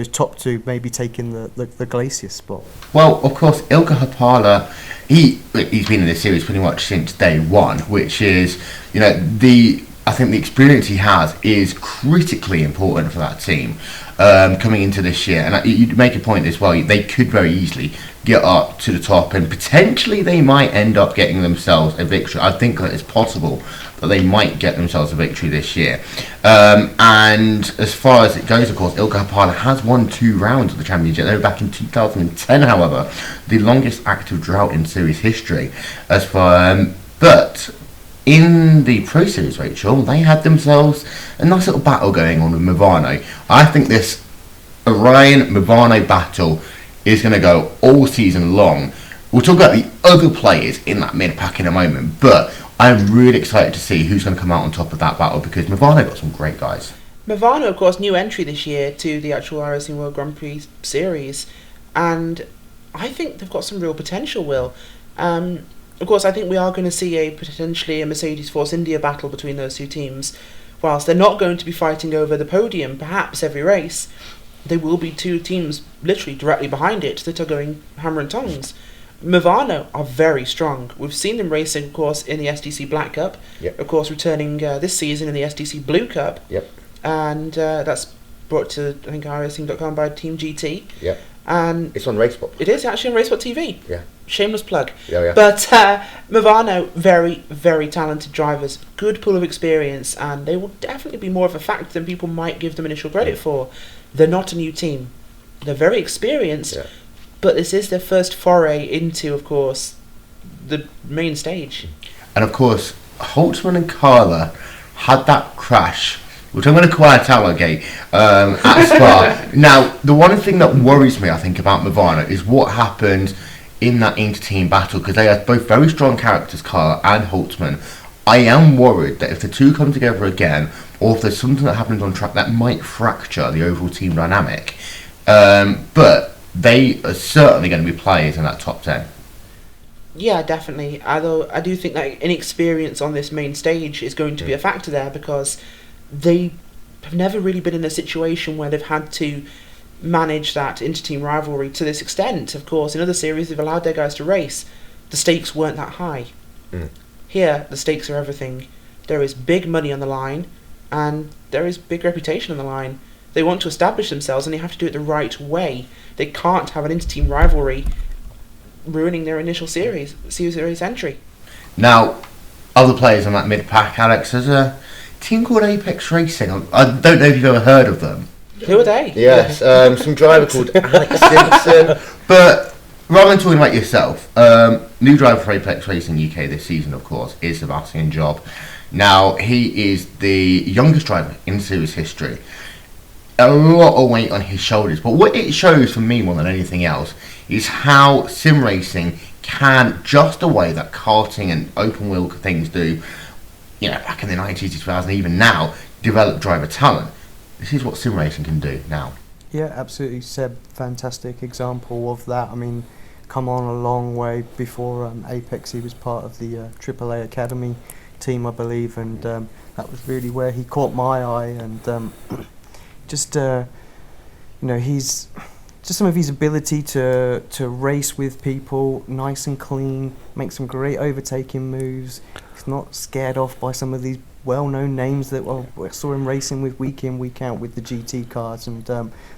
top 2, maybe taking the Glacier spot. Well, of course, Ilka Hapala, he's been in this series pretty much since day one, which is, I think the experience he has is critically important for that team coming into this year. And you make a point as well, they could very easily get up to the top, and potentially they might end up getting themselves a victory. I think that it's possible that they might get themselves a victory this year. And as far as it goes, of course, Ilka Hapala has won 2 rounds of the championship. They were back in 2010, however, the longest active drought in series history. But in the Pro Series, Rachel, they had themselves a nice little battle going on with Movano. I think this Orion-Movano battle is going to go all season long. We'll talk about the other players in that mid-pack in a moment, but I'm really excited to see who's going to come out on top of that battle, because Movano got some great guys. Movano, of course, new entry this year to the actual iRacing World Grand Prix series, and I think they've got some real potential, Will. Of course, I think we are going to see potentially a Mercedes Force India battle between those 2 teams. Whilst they're not going to be fighting over the podium, perhaps every race, there will be 2 teams literally directly behind it that are going hammer and tongs. Movano are very strong. We've seen them racing, of course, in the SDC Black Cup. Yep. Of course, returning this season in the SDC Blue Cup. Yep. And that's brought to, I think, iRacing.com by Team GT. Yep. And it's on RaceSpot. It is actually on RaceSpot TV. Yeah. Shameless plug. Yeah. But Movano, very, very talented drivers, good pool of experience, and they will definitely be more of a factor than people might give them initial credit for. They're not a new team. They're very experienced, but this is their first foray into, of course, the main stage. And of course, Holtzman and Carla had that crash, which I'm going to call Gate, at Spa. Now, the one thing that worries me, I think, about Movano is what happened in that inter-team battle, because they are both very strong characters, Carla and Holtzman. I am worried that if the two come together again, or if there's something that happens on track that might fracture the overall team dynamic. But they are certainly going to be players in that top 10. Yeah, definitely. Although I do think that inexperience on this main stage is going to be a factor there, because they have never really been in a situation where they've had to manage that inter-team rivalry to this extent. Of course, in other series, they've allowed their guys to race. The stakes weren't that high. Here, the stakes are everything. There is big money on the line, and there is big reputation on the line. They want to establish themselves, and they have to do it the right way. They can't have an inter-team rivalry ruining their initial series entry. Now, other players on that mid-pack, Alex, there's a team called Apex Racing. I don't know if you've ever heard of them. Who are they? Yes, some driver called Alex Simpson. But rather than talking about yourself, new driver for Apex Racing UK this season, of course, is Sebastian Job. Now, he is the youngest driver in series history. A lot of weight on his shoulders, but what it shows for me more than anything else is how sim racing can, just the way that karting and open wheel things do, back in the 90s, 2000s, even now, develop driver talent. This is what sim racing can do now. Yeah, absolutely, Seb. Fantastic example of that. I mean, come on a long way. Before Apex, he was part of the AAA Academy team, I believe, and that was really where he caught my eye. And he's just some of his ability to race with people, nice and clean, make some great overtaking moves. He's not scared off by some of these well-known names that we saw him racing with week in, week out with the GT cars, and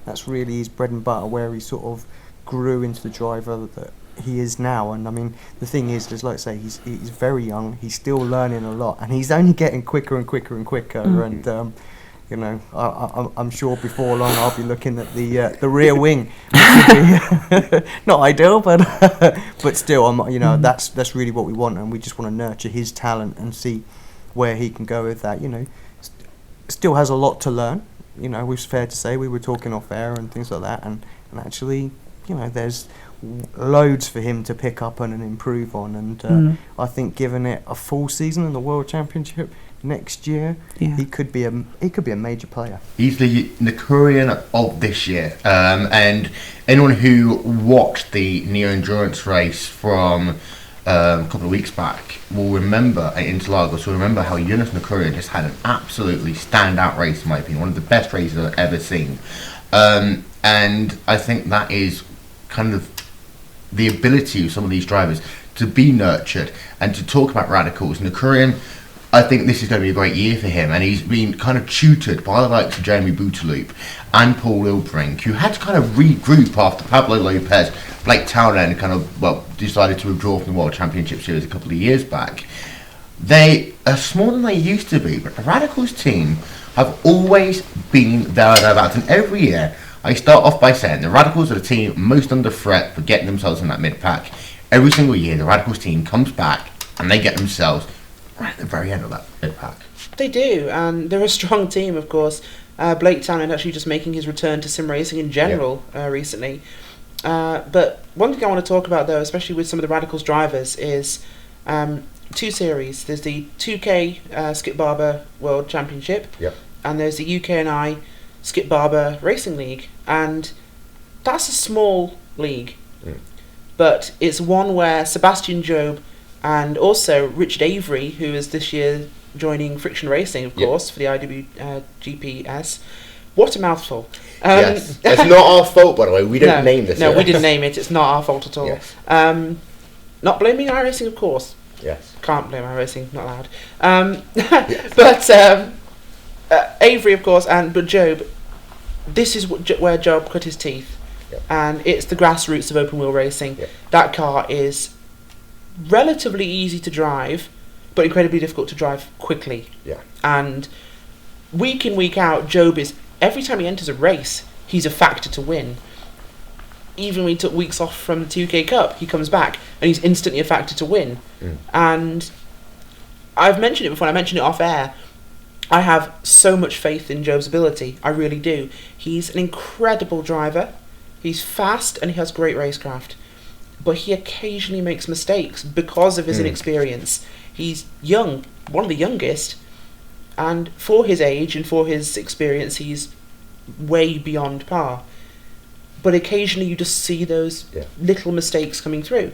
that's really his bread and butter, where he sort of grew into the driver that he is now. And I mean, the thing is, just like I say, he's very young, he's still learning a lot, and he's only getting quicker and quicker and quicker. And I'm sure before long I'll be looking at the rear wing, which would be not ideal, but still, that's really what we want, and we just want to nurture his talent and see where he can go with that. Still has a lot to learn. It's fair to say, we were talking off air and things like that, and actually, there's loads for him to pick up and improve on, and I think given it a full season in the World Championship next year, he could be a major player. He's the Nakurian of this year, and anyone who watched the Neo Endurance race from a couple of weeks back will remember at Interlagos, will remember how Jonas Nakurian just had an absolutely standout race, in my opinion, one of the best races I've ever seen, and I think that is kind of the ability of some of these drivers to be nurtured. And to talk about radicals, Nakurian, I think this is going to be a great year for him, and he's been kind of tutored by the likes of Jeremy Bouteloup and Paul Ilbrink, who had to kind of regroup after Pablo Lopez, Blake Townend decided to withdraw from the World Championship Series a couple of years back. They are smaller than they used to be, but the Radicals team have always been there or thereabouts, and every year I start off by saying the Radicals are the team most under threat for getting themselves in that mid-pack. Every single year the Radicals team comes back and they get themselves right at the very end of that mid-pack. They do, and they're a strong team, of course. Blake Townend actually just making his return to sim racing in general recently. But one thing I want to talk about, though, especially with some of the Radicals drivers, is two series. There's the 2K Skip Barber World Championship, and there's the UK&I Skip Barber Racing League, and that's a small league, but it's one where Sebastian Job and also Richard Avery, who is this year joining Friction Racing, of course, for the IWGPS. What a mouthful. Yes, it's not our fault, by the way. We don't name this. No, we didn't name it. It's not our fault at all. Yes. Not blaming iRacing, of course. Yes. Can't blame iRacing, not allowed. Yes. But Avery, of course, but Job, this is where Job cut his teeth. Yep. And it's the grassroots of open wheel racing. Yep. That car is relatively easy to drive, but incredibly difficult to drive quickly. Yeah. And week in, week out, Job is, every time he enters a race, he's a factor to win. Even when he took weeks off from the 2K Cup, he comes back and he's instantly a factor to win. And I've mentioned it before, I mentioned it off air. I have so much faith in Job's ability, I really do. He's an incredible driver, he's fast and he has great racecraft. But he occasionally makes mistakes because of his inexperience. He's young, one of the youngest, and for his age and for his experience, he's way beyond par. But occasionally you just see those little mistakes coming through.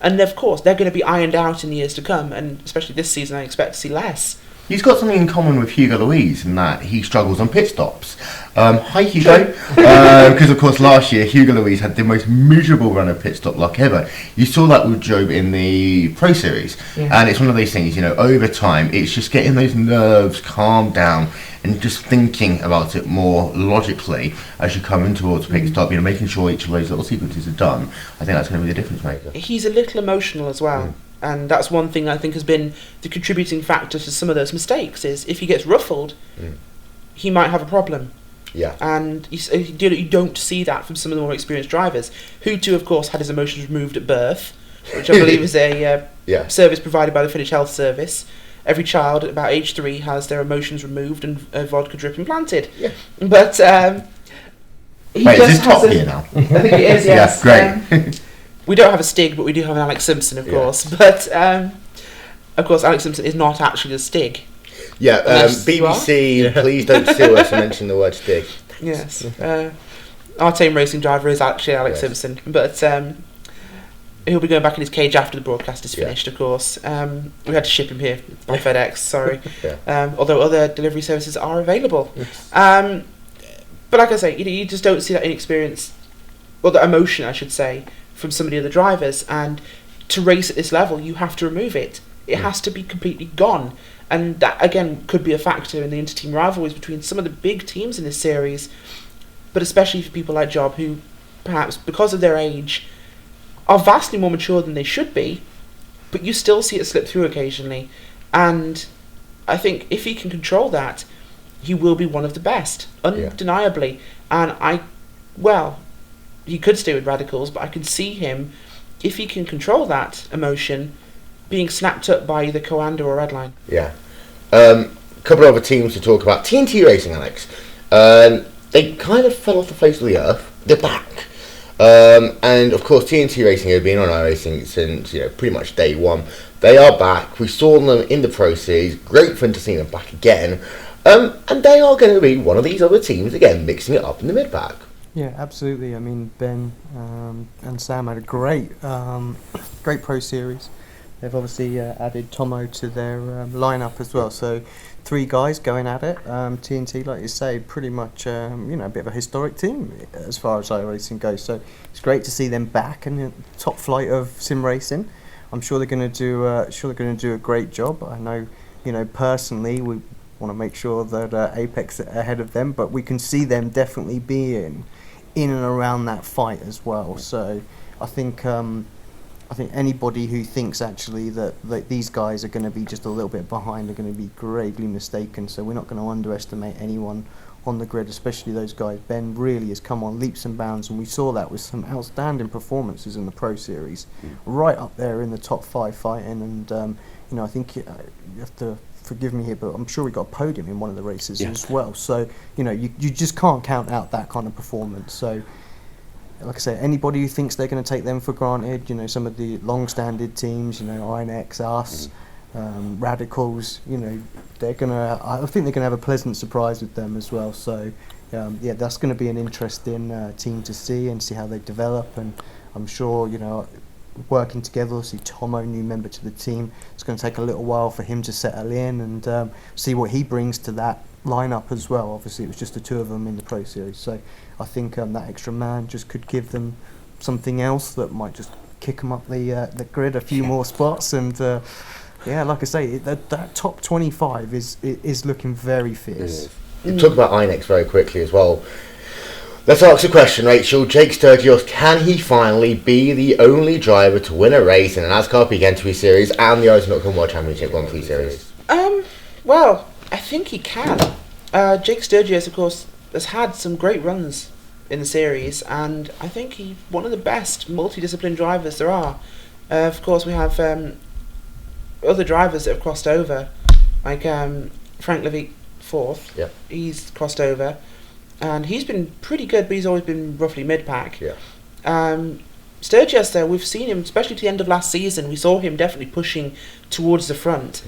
And of course, they're going to be ironed out in the years to come, and especially this season I expect to see less. He's got something in common with Hugo Louise in that he struggles on pit stops. Hi Hugo, because of course last year Hugo Louise had the most miserable run of pit stop luck ever. You saw that with Job in the Pro Series, and it's one of those things, over time it's just getting those nerves calmed down and just thinking about it more logically as you come in towards pit stop, making sure each of those little sequences are done. I think that's going to be the difference maker. He's a little emotional as well. And that's one thing I think has been the contributing factor to some of those mistakes, is if he gets ruffled, he might have a problem. Yeah. And you don't see that from some of the more experienced drivers. Hutu, of course, had his emotions removed at birth, which I believe is a service provided by the Finnish Health Service. Every child at about age 3 has their emotions removed and a vodka drip implanted. Yeah. But he Wait, just is this top here now? I think it is, yes. Yeah, great. We don't have a Stig, but we do have an Alex Simpson, of course. But, of course, Alex Simpson is not actually a Stig. Yeah, BBC, please don't sue us and mention the word Stig. Yes. Our team racing driver is actually Alex Simpson. But he'll be going back in his cage after the broadcast is finished, of course. We had to ship him here by FedEx, sorry. Although other delivery services are available. But like I say, you just don't see that inexperience, or the emotion, I should say, from some of the other drivers, and to race at this level you have to remove it. It has to be completely gone, and that again could be a factor in the inter-team rivalries between some of the big teams in this series, but especially for people like Job, who perhaps because of their age are vastly more mature than they should be, but you still see it slip through occasionally. And I think if he can control that, he will be one of the best, undeniably. And he could stay with Radicals, but I can see him, if he can control that emotion, being snapped up by either Coanda or Redline. Yeah. Couple of other teams to talk about. TNT Racing, Alex. They kind of fell off the face of the earth. They're back. And of course TNT Racing have been on iRacing since pretty much day one. They are back. We saw them in the Pro Series. Great fun to see them back again. And they are going to be one of these other teams again, mixing it up in the mid-pack. Yeah, absolutely. I mean, Ben and Sam had a great Pro Series. They've obviously added Tomo to their lineup as well. So 3 guys going at it. TNT, like you say, pretty much a bit of a historic team as far as iRacing goes. So it's great to see them back in the top flight of sim racing. I'm sure they're going to do a great job. I know, personally, we want to make sure that Apex are ahead of them, but we can see them definitely being in and around that fight as well. So I think anybody who thinks actually that these guys are going to be just a little bit behind are going to be gravely mistaken. So we're not going to underestimate anyone on the grid, especially those guys. Ben really has come on leaps and bounds, and we saw that with some outstanding performances in the Pro Series, right up there in the top 5 fighting. And I think you have to forgive me here, but I'm sure we got a podium in one of the races as well. So you just can't count out that kind of performance. So like I say, anybody who thinks they're going to take them for granted, some of the long-standing teams, INX, us, Radicals, they're gonna. I think they're gonna have a pleasant surprise with them as well. So that's going to be an interesting team to see how they develop. And I'm sure working together, see Tomo, new member to the team, it's going to take a little while for him to settle in and see what he brings to that lineup as well. Obviously it was just the 2 of them in the Pro Series, so I think that extra man just could give them something else that might just kick them up the grid a few more spots, and yeah, like I say, that top 25 is looking very fierce. Talk about INEX very quickly as well. Let's ask a question, Rachel. Jake Sturgis, can he finally be the only driver to win a race in an NASCAR Peak Entry Series and the iRacing World Championship 1-3 Series? Well, I think he can. Jake Sturgis, of course, has had some great runs in the series, and I think he's one of the best multidiscipline drivers there are. Of course, we have other drivers that have crossed over, like Frank Levick, fourth. Yeah. He's crossed over, and he's been pretty good, but he's always been roughly mid-pack. Yeah. Sturgis, though, we've seen him, especially to the end of last season, we saw him definitely pushing towards the front.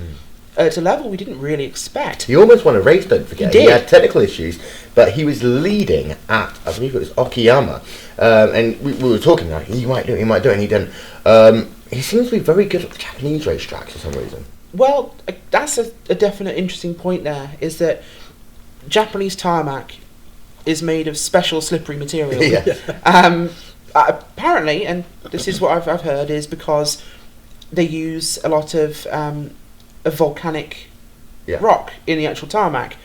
At a level we didn't really expect. He almost won a race, don't forget. He did. He had technical issues, but he was leading at, I believe it was Okayama. And we were talking about, he might do it, and he didn't. He seems to be very good at the Japanese racetracks for some reason. Well, that's a definite interesting point there, is that Japanese tarmac is made of special slippery material. Yeah. Apparently, and this is what I've heard, is because they use a lot of volcanic rock in the actual tarmac,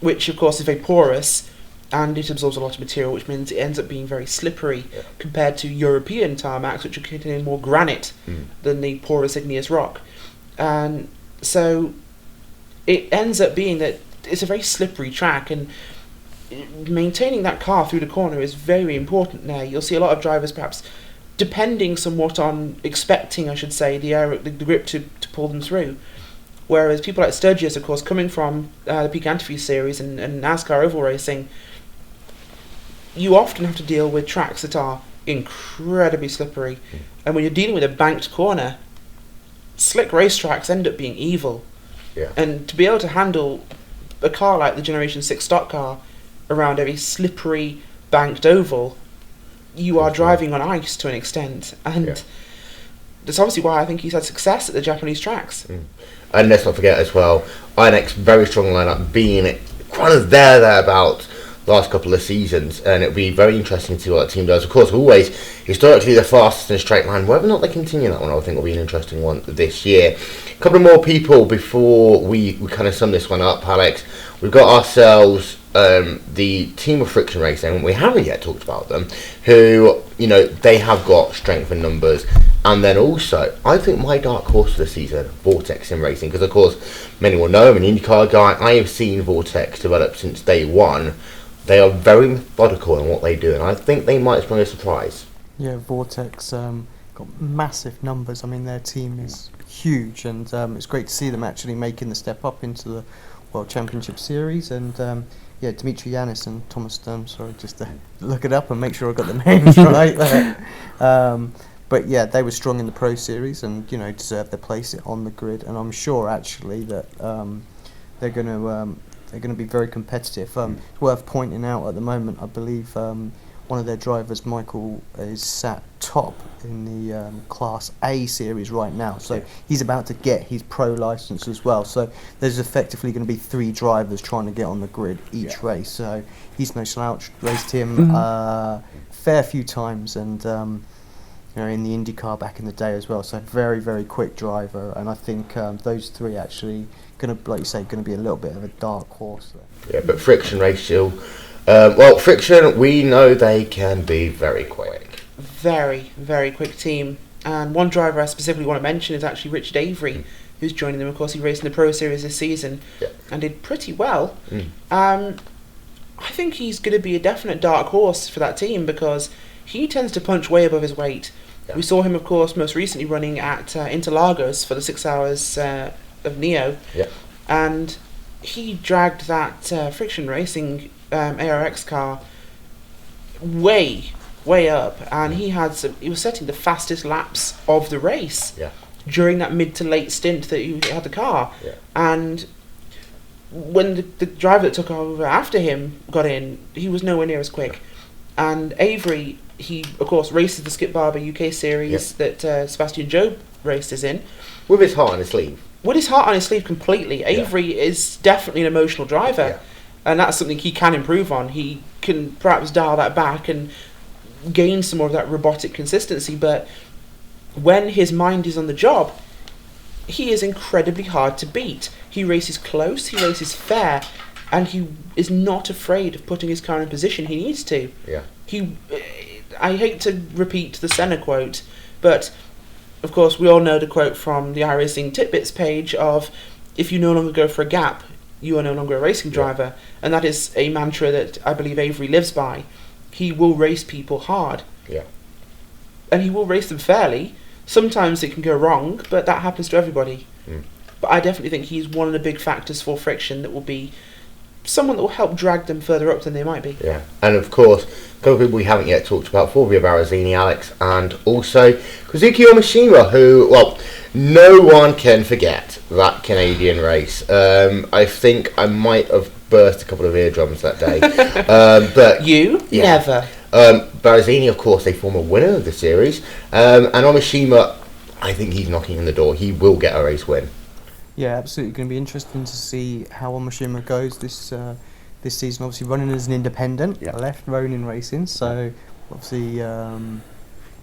which of course is very porous and it absorbs a lot of material, which means it ends up being very slippery compared to European tarmacs, which are containing more granite than the porous igneous rock. And so it ends up being that it's a very slippery track, and maintaining that car through the corner is very important now. You'll see a lot of drivers perhaps depending somewhat on expecting, I should say, the grip to pull them through. Whereas people like Sturgis, of course, coming from the Peak Entry Series and NASCAR oval racing, you often have to deal with tracks that are incredibly slippery. And when you're dealing with a banked corner, slick racetracks end up being evil. Yeah. And to be able to handle a car like the Generation 6 stock car around a slippery, banked oval, you are driving on ice to an extent. And that's obviously why I think he's had success at the Japanese tracks. And let's not forget as well, INEX, very strong lineup, being kind of thereabouts last couple of seasons, and it'll be very interesting to see what that team does. Of course, always historically the fastest in a straight line. Whether or not they continue that one, I think will be an interesting one this year. A couple of more people before we kind of sum this one up, Alex. We've got ourselves the team of Friction Racing. We haven't yet talked about them, who, you know, they have got strength in numbers. And then also, I think my dark horse for the season, Vortex Sim Racing, because of course, many will know I'm an IndyCar guy. I have seen Vortex develop since day one. They are very methodical in what they do, and I think they might bring a surprise. Yeah, Vortex got massive numbers. I mean, their team is huge, and it's great to see them actually making the step up into the World Championship Series. And yeah, Dimitri Yanis and Thomas Sturm, sorry, just to look it up and make sure I got the names right there. But yeah, they were strong in the Pro Series, and you know, deserved their place on the grid. And I'm sure actually that they're going to be very competitive. It's worth pointing out at the moment, I believe one of their drivers, Michael, is sat top in the Class A series right now. So he's about to get his pro license as well. So there's effectively going to be 3 drivers trying to get on the grid each race. So he's no slouch. Raced him fair few times, and you know, in the IndyCar back in the day as well. So very, very quick driver, and I think those 3 actually going to, like you say, going to be a little bit of a dark horse there. Yeah, but Friction Rachel, well, Friction, we know they can be very quick. Very, very quick team. And one driver I specifically want to mention is actually Richard Avery, who's joining them. Of course, he raced in the Pro Series this season and did pretty well. I think he's going to be a definite dark horse for that team because he tends to punch way above his weight. We saw him, of course, most recently running at Interlagos for the 6 hours of Neo, and he dragged that Friction Racing ARX car way up, and he was setting the fastest laps of the race during that mid to late stint that he had the car. And when the driver that took over after him got in, he was nowhere near as quick. And Avery, he of course races the Skip Barber UK series that Sebastian Job races in. With his heart on his sleeve. With his heart on his sleeve completely. Avery is definitely an emotional driver, and that's something he can improve on. He can perhaps dial that back and gain some more of that robotic consistency, but when his mind is on the job, he is incredibly hard to beat. He races close, he races fair, and he is not afraid of putting his car in position he needs to. Yeah. I hate to repeat the Senna quote, but of course we all know the quote from the iRacing Tidbits page of, if you no longer go for a gap, you are no longer a racing driver. And that is a mantra that I believe Avery lives by. He will race people hard. Yeah. And he will race them fairly. Sometimes it can go wrong, but that happens to everybody. But I definitely think he's one of the big factors for friction that will be someone that will help drag them further up than they might be. Yeah, and of course, a couple of people we haven't yet talked about, Fulvio Barazini, Alex, and also Kazuki Omishima, who, well, no one can forget that Canadian race. I think I might have burst a couple of eardrums that day. But Never. Barazini, of course, they form a winner of the series. And Omishima, I think he's knocking on the door. He will get a race win. Yeah, absolutely. Going to be interesting to see how Omishima goes this season. Obviously, running as an independent, left Ronin Racing. So, obviously,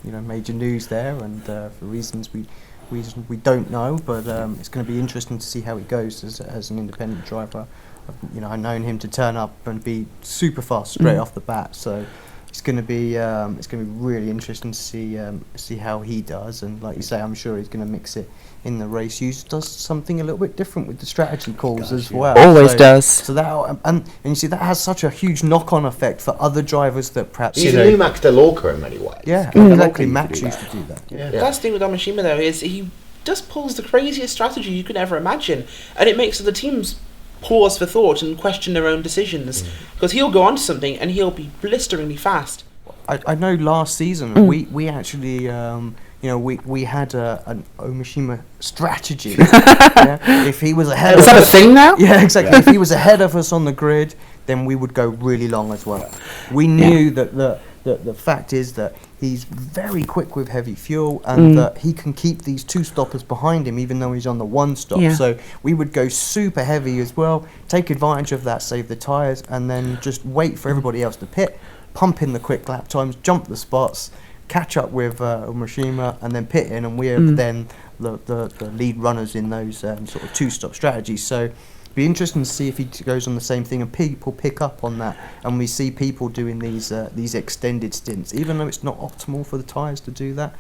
major news there, and for reasons we don't know. But it's going to be interesting to see how he goes as an independent driver. I've known him to turn up and be super fast straight off the bat. So. It's going to be really interesting to see how he does, and like you say, I'm sure he's going to mix it in the race. He does something a little bit different with the strategy calls as well. Always does. So that and you see that has such a huge knock-on effect for other drivers that perhaps he's a new Max DeLorca in many ways. Yeah, exactly. Max used to do that. Yeah. That's the thing with Omishima though, is he just pulls the craziest strategy you could ever imagine, and it makes the teams pause for thought and question their own decisions, because he'll go on to something and he'll be blisteringly fast. I know last season we actually we had an Omishima strategy. If he was ahead, is that a thing now? Yeah, exactly. If he was ahead of us on the grid, then we would go really long as well. We knew that the fact is that he's very quick with heavy fuel, and that he can keep these two stoppers behind him even though he's on the one stop. So we would go super heavy as well, take advantage of that, save the tyres, and then just wait for everybody else to pit, pump in the quick lap times, jump the spots, catch up with Omishima, and then pit in, and we're then the lead runners in those sort of two-stop strategies. So be interesting to see if he goes on the same thing and people pick up on that, and we see people doing these extended stints, even though it's not optimal for the tyres to do that.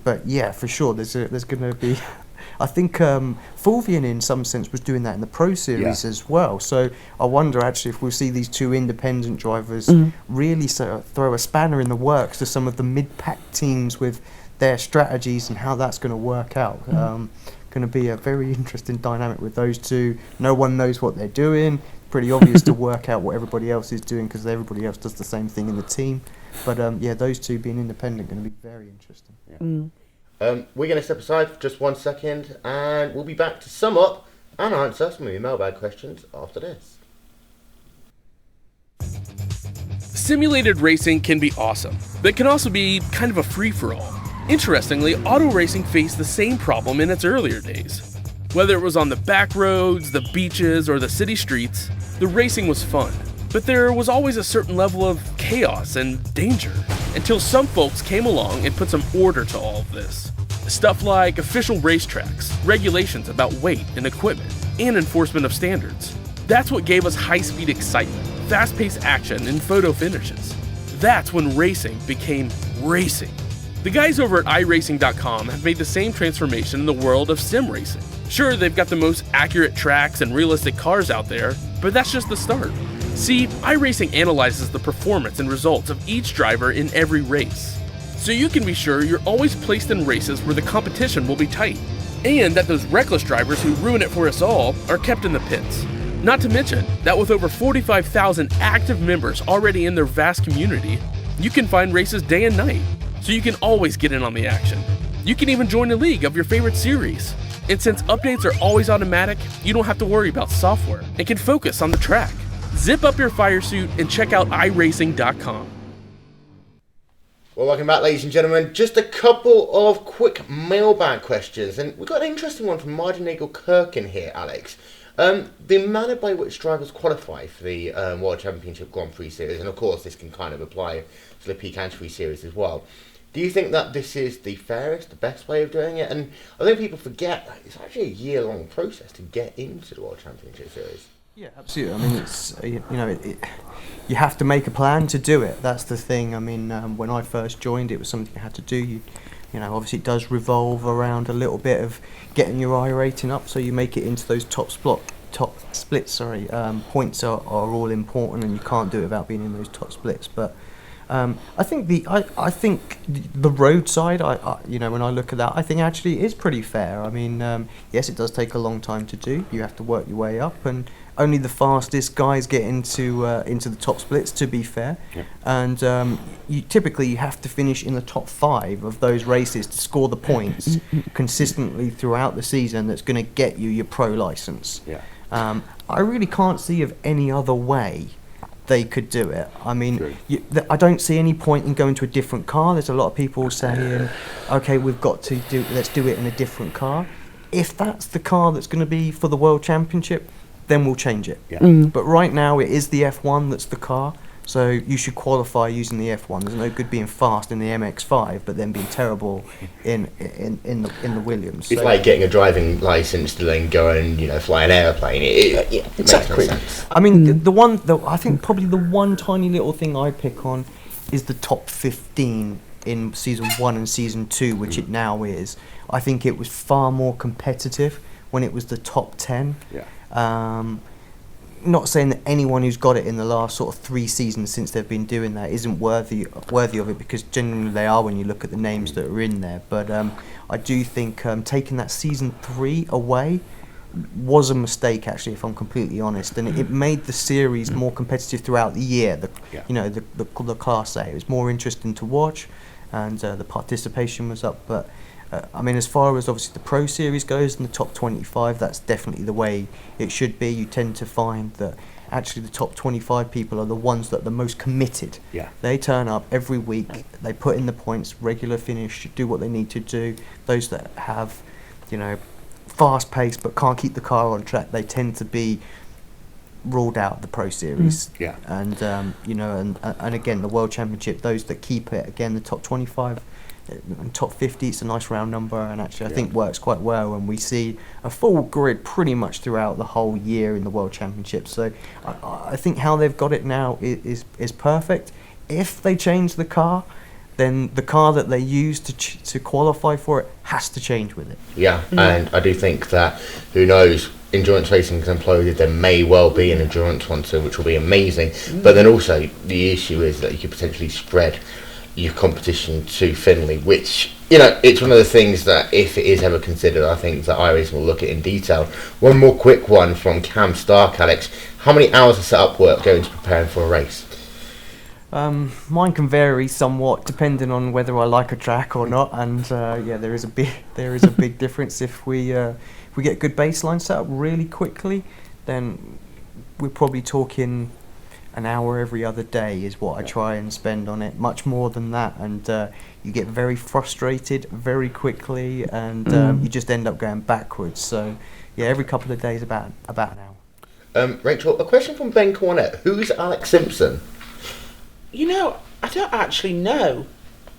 But yeah, for sure, there's going to be. I think Fulvian in some sense was doing that in the Pro Series as well. So I wonder actually if we'll see these two independent drivers really sort of throw a spanner in the works to some of the mid-pack teams with their strategies and how that's going to work out. Going to be a very interesting dynamic with those two. No one knows what they're doing. Pretty obvious to work out what everybody else is doing because everybody else does the same thing in the team. But those two being independent going to be very interesting. We're going to step aside for just 1 second, and we'll be back to sum up and answer some of your mailbag questions after this. Simulated racing can be awesome, but it can also be kind of a free-for-all. Interestingly, auto racing faced the same problem in its earlier days. Whether it was on the back roads, the beaches, or the city streets, the racing was fun. But there was always a certain level of chaos and danger, until some folks came along and put some order to all of this. Stuff like official racetracks, regulations about weight and equipment, and enforcement of standards. That's what gave us high-speed excitement, fast-paced action, and photo finishes. That's when racing became racing. The guys over at iRacing.com have made the same transformation in the world of sim racing. Sure, they've got the most accurate tracks and realistic cars out there, but that's just the start. See, iRacing analyzes the performance and results of each driver in every race, so you can be sure you're always placed in races where the competition will be tight, and that those reckless drivers who ruin it for us all are kept in the pits. Not to mention that with over 45,000 active members already in their vast community, you can find races day and night, so you can always get in on the action. You can even join a league of your favorite series. And since updates are always automatic, you don't have to worry about software and can focus on the track. Zip up your fire suit and check out iRacing.com. Well, welcome back, ladies and gentlemen. Just a couple of quick mailbag questions, and we've got an interesting one from Martin Nagel-Kirkin here, Alex. The manner by which drivers qualify for the World Championship Grand Prix Series, and of course this can kind of apply to the Peak Entry Series as well. Do you think that this is the fairest, the best way of doing it? And I think people forget that it's actually a year-long process to get into the World Championship Series. Yeah, absolutely. I mean, it's you have to make a plan to do it. That's the thing. I mean, when I first joined, it was something you had to do. You know, obviously it does revolve around a little bit of getting your I rating up, so you make it into those top splits. Points are all important, and you can't do it without being in those top splits. But I think the road side, when I look at that, I think actually is pretty fair. I mean, yes, it does take a long time to do. You have to work your way up, and only the fastest guys get into the top splits, to be fair. Yeah. And you have to finish in the top 5 of those races to score the points consistently throughout the season. That's going to get you your pro license. Yeah. I really can't see of any other way they could do it. I mean, True. I don't see any point in going to a different car. There's a lot of people saying, okay, let's do it in a different car. If that's the car that's going to be for the World Championship, then we'll change it. Yeah. But right now it is the F1 that's the car, so you should qualify using the F1. There's no good being fast in the MX-5 but then being terrible in the Williams. It's So like getting a driving license to then go and fly an airplane. It exactly. makes no sense. I mean, I think probably the one tiny little thing I pick on is the top 15 in season 1 and season 2, which it now is. I think it was far more competitive when it was the top 10. Yeah. Not saying that anyone who's got it in the last sort of 3 seasons since they've been doing that isn't worthy of it, because genuinely they are when you look at the names that are in there. But I do think taking that season 3 away was a mistake, actually, if I'm completely honest, and it made the series more competitive throughout the year. The Class A, it was more interesting to watch, and the participation was up. But I mean, as far as obviously the Pro Series goes, in the top 25, that's definitely the way it should be. You tend to find that actually the top 25 people are the ones that are the most committed. Yeah. They turn up every week, they put in the points, regular finish, do what they need to do. Those that have, fast pace but can't keep the car on track, they tend to be ruled out of the Pro Series. Yeah. And and again, the World Championship, those that keep it, again, the top 25 and top 50, it's a nice round number, and actually I think works quite well, and we see a full grid pretty much throughout the whole year in the World Championship. So I think how they've got it now is perfect. If they change the car, then the car that they use to qualify for it has to change with it. Yeah, and I do think that, who knows, endurance racing has imploded. There may well be an endurance one too, which will be amazing. But then also the issue is that you could potentially spread your competition to Finley, which, it's one of the things that, if it is ever considered, I think that iRacing will look at in detail. One more quick one from Cam Stark, Alex. How many hours of setup work go into preparing for a race? Mine can vary somewhat depending on whether I like a track or not, and there is a big difference. If we get a good baseline set up really quickly, then we're probably talking an hour every other day is what I try and spend on it. Much more than that, and you get very frustrated very quickly, and you just end up going backwards. So every couple of days about an hour. Rachel, a question from Ben Cornett. Who's Alex Simpson? I don't actually know.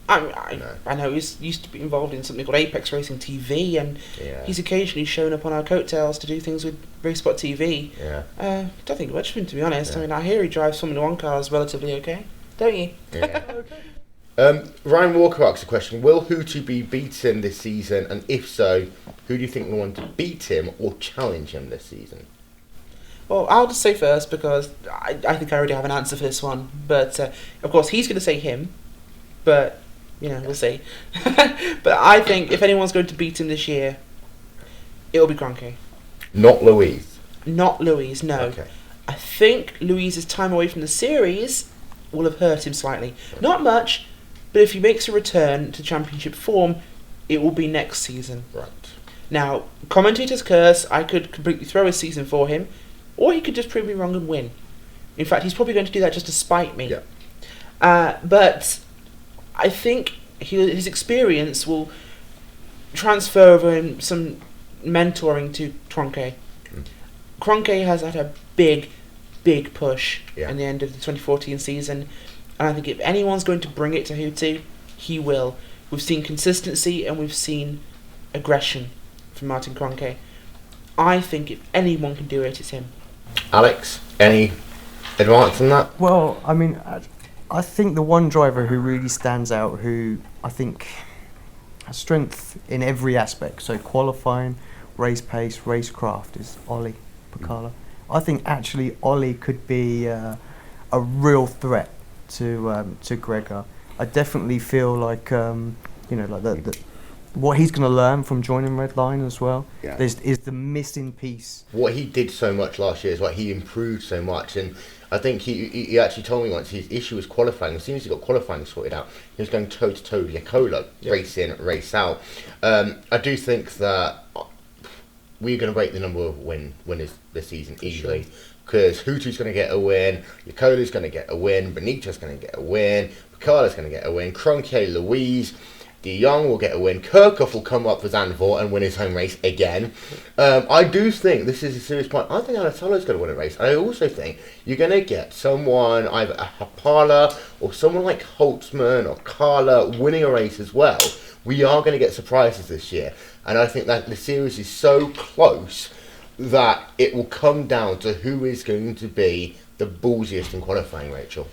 I know he's used to be involved in something called Apex Racing TV, and he's occasionally shown up on our coattails to do things with RaceSpot TV. Yeah. Don't think much of him, to be honest. Yeah. I mean, I hear he drives Formula 1 cars relatively okay, don't you? Yeah. Ryan Walker asks a question. Will Hootie be beaten this season, and if so, who do you think will want to beat him or challenge him this season? Well, I'll just say first, because I think I already have an answer for this one. But, of course, he's going to say him. But, we'll see. But I think if anyone's going to beat him this year, it'll be Cronky. Not Louise? Not Louise, no. Okay. I think Louise's time away from the series will have hurt him slightly. Not much, but if he makes a return to championship form, it will be next season. Right. Now, commentator's curse, I could completely throw his season for him, or he could just prove me wrong and win. In fact, he's probably going to do that just to spite me. Yeah. But I think his experience will transfer over him some mentoring to Cronky. Cronky has had a big push in the end of the 2014 season, and I think if anyone's going to bring it to Hootie, he will. We've seen consistency and we've seen aggression from Martin Kroenke. I think if anyone can do it, it's him. Alex, any advance on that? Well, I mean, I think the one driver who really stands out, who I think has strength in every aspect, so qualifying, race pace, racecraft, is Ollie Pacala. I think actually Ollie could be a real threat to Gregor. I definitely feel like like what he's going to learn from joining Redline as well. Yeah. Is the missing piece. What he did so much last year is what he improved so much, and I think he actually told me once his issue was qualifying. As soon as he got qualifying sorted out, he was going toe to toe with Yakola, race in, race out. I do think that we're going to break the number of winners this season easily, because Hutu's going to get a win, Yakola's going to get a win, Benita's going to get a win, Picala's going to get a win, Kroenke, Louise, De Jong will get a win, Kirchhoff will come up for Zandvoort and win his home race again. I do think this is a serious point. I think Anatolo's going to win a race. I also think you're going to get someone, either a Hapala or someone like Holtzman or Carla winning a race as well. We are going to get surprises this year, and I think that the series is so close that it will come down to who is going to be the ballsiest in qualifying, Rachel.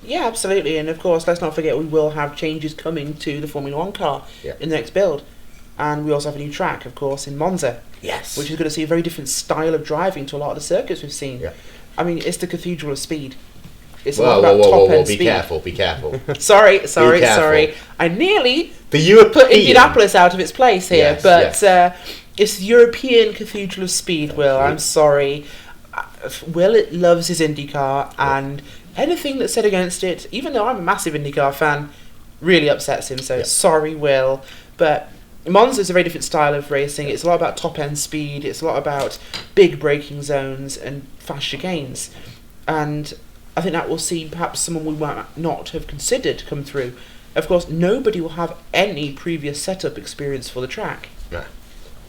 Yeah, absolutely. And of course, let's not forget we will have changes coming to the Formula 1 car in the next build. And we also have a new track, of course, in Monza. Yes. Which is going to see a very different style of driving to a lot of the circuits we've seen. Yeah. I mean, it's the cathedral of speed. It's a lot about top-end speed. Be careful. Sorry. careful. I nearly The European put Indianapolis out of its place here, Yes, but yes. It's the European cathedral of speed, Will. I'm sorry. Will loves his IndyCar, and anything that's said against it, even though I'm a massive IndyCar fan, really upsets him. So sorry, Will. But Monza's a very different style of racing. It's a lot about top-end speed. It's a lot about big braking zones and fast chicanes. And I think that will see perhaps someone we might not have considered come through. Of course, nobody will have any previous setup experience for the track. No.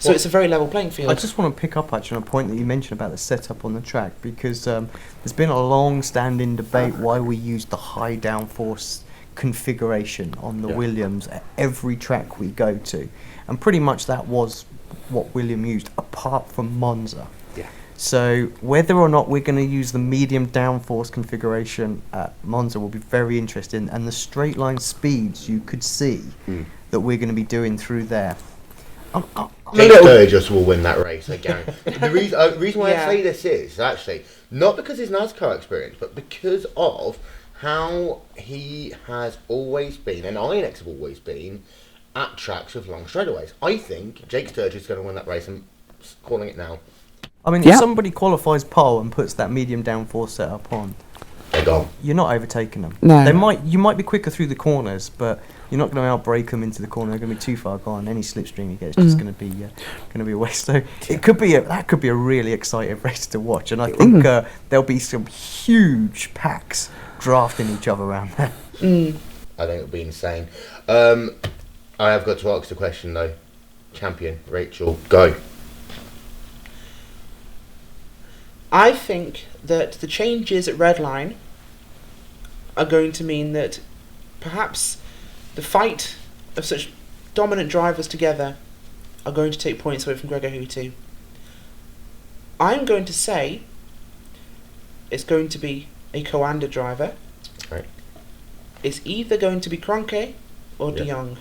So it's a very level playing field. I just want to pick up actually on a point that you mentioned about the setup on the track, because there's been a long-standing debate why we use the high downforce configuration on the Williams at every track we go to, and pretty much that was what William used, apart from Monza. Yeah. So whether or not we're going to use the medium downforce configuration at Monza will be very interesting, and the straight line speeds you could see that we're going to be doing through there. Jake Sturgis will win that race, I guarantee. The reason why I say this is actually not because of his NASCAR experience, but because of how he has always been, and INX have always been, at tracks with long straightaways. I think Jake Sturgis is going to win that race. I'm calling it now. I mean, if somebody qualifies pole and puts that medium downforce setup on, they're gone. You're not overtaking them. No. You might be quicker through the corners, but you're not going to outbrake them into the corner. They're going to be too far gone. Any slipstream you get is just going to be a waste. So it could be that could be a really exciting race to watch, and I think there'll be some huge packs drafting each other around there. I think it'll be insane. I have got to ask the question though. Champion Rachel, go. I think that the changes at Redline are going to mean that perhaps the fight of such dominant drivers together are going to take points away from Gregor Hutu. I'm going to say it's going to be a Coanda driver. Right. It's either going to be Kroenke or De Jong.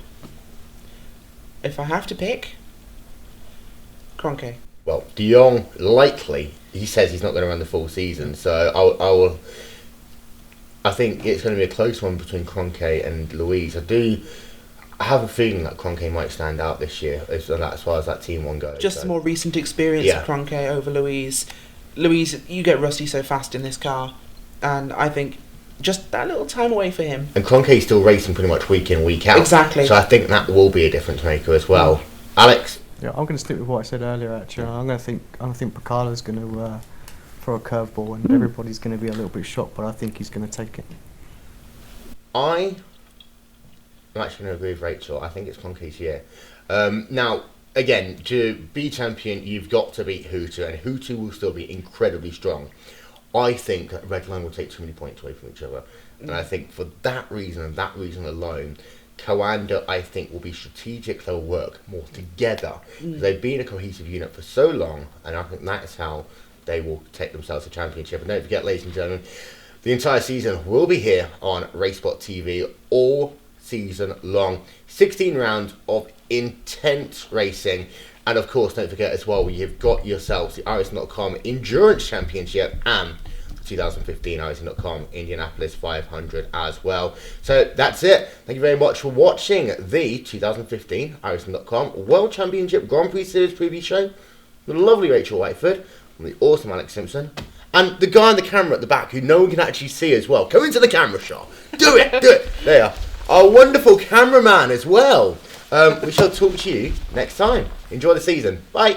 If I have to pick, Kroenke. Well, De Jong likely, he says he's not going to run the full season, so I think it's going to be a close one between Kroenke and Louise. I have a feeling that Kroenke might stand out this year as far as that Team 1 goes. Just the more recent experience of Kroenke over Louise. Louise, you get rusty so fast in this car, and I think just that little time away for him. And Kroenke's still racing pretty much week in, week out. Exactly. So I think that will be a difference maker as well. Alex? Yeah, I'm going to stick with what I said earlier. Actually, I think Pacala's going to throw a curveball, and everybody's going to be a little bit shocked, but I think he's going to take it. I'm actually going to agree with Rachel. I think it's Kroenke's year. Now, again, to be champion, you've got to beat Hutu, and Hutu will still be incredibly strong. I think that Redline will take too many points away from each other, and I think for that reason and that reason alone, Coanda, I think, will be strategic. They'll work more together. They've been a cohesive unit for so long, and I think that is how they will take themselves to championship. And don't forget, ladies and gentlemen, the entire season will be here on RaceSpot TV all season long. 16 rounds of intense racing. And of course, don't forget as well, you've got yourselves the iRacing.com Endurance Championship and the 2015 iRacing.com Indianapolis 500 as well. So that's it. Thank you very much for watching the 2015 iRacing.com World Championship Grand Prix Series preview show. The lovely Rachael Whiteford and the awesome Alex Simpson. And the guy on the camera at the back who no one can actually see as well. Come into the camera shot. Do it, do it. There you are. Our wonderful cameraman as well. We shall talk to you next time. Enjoy the season. Bye.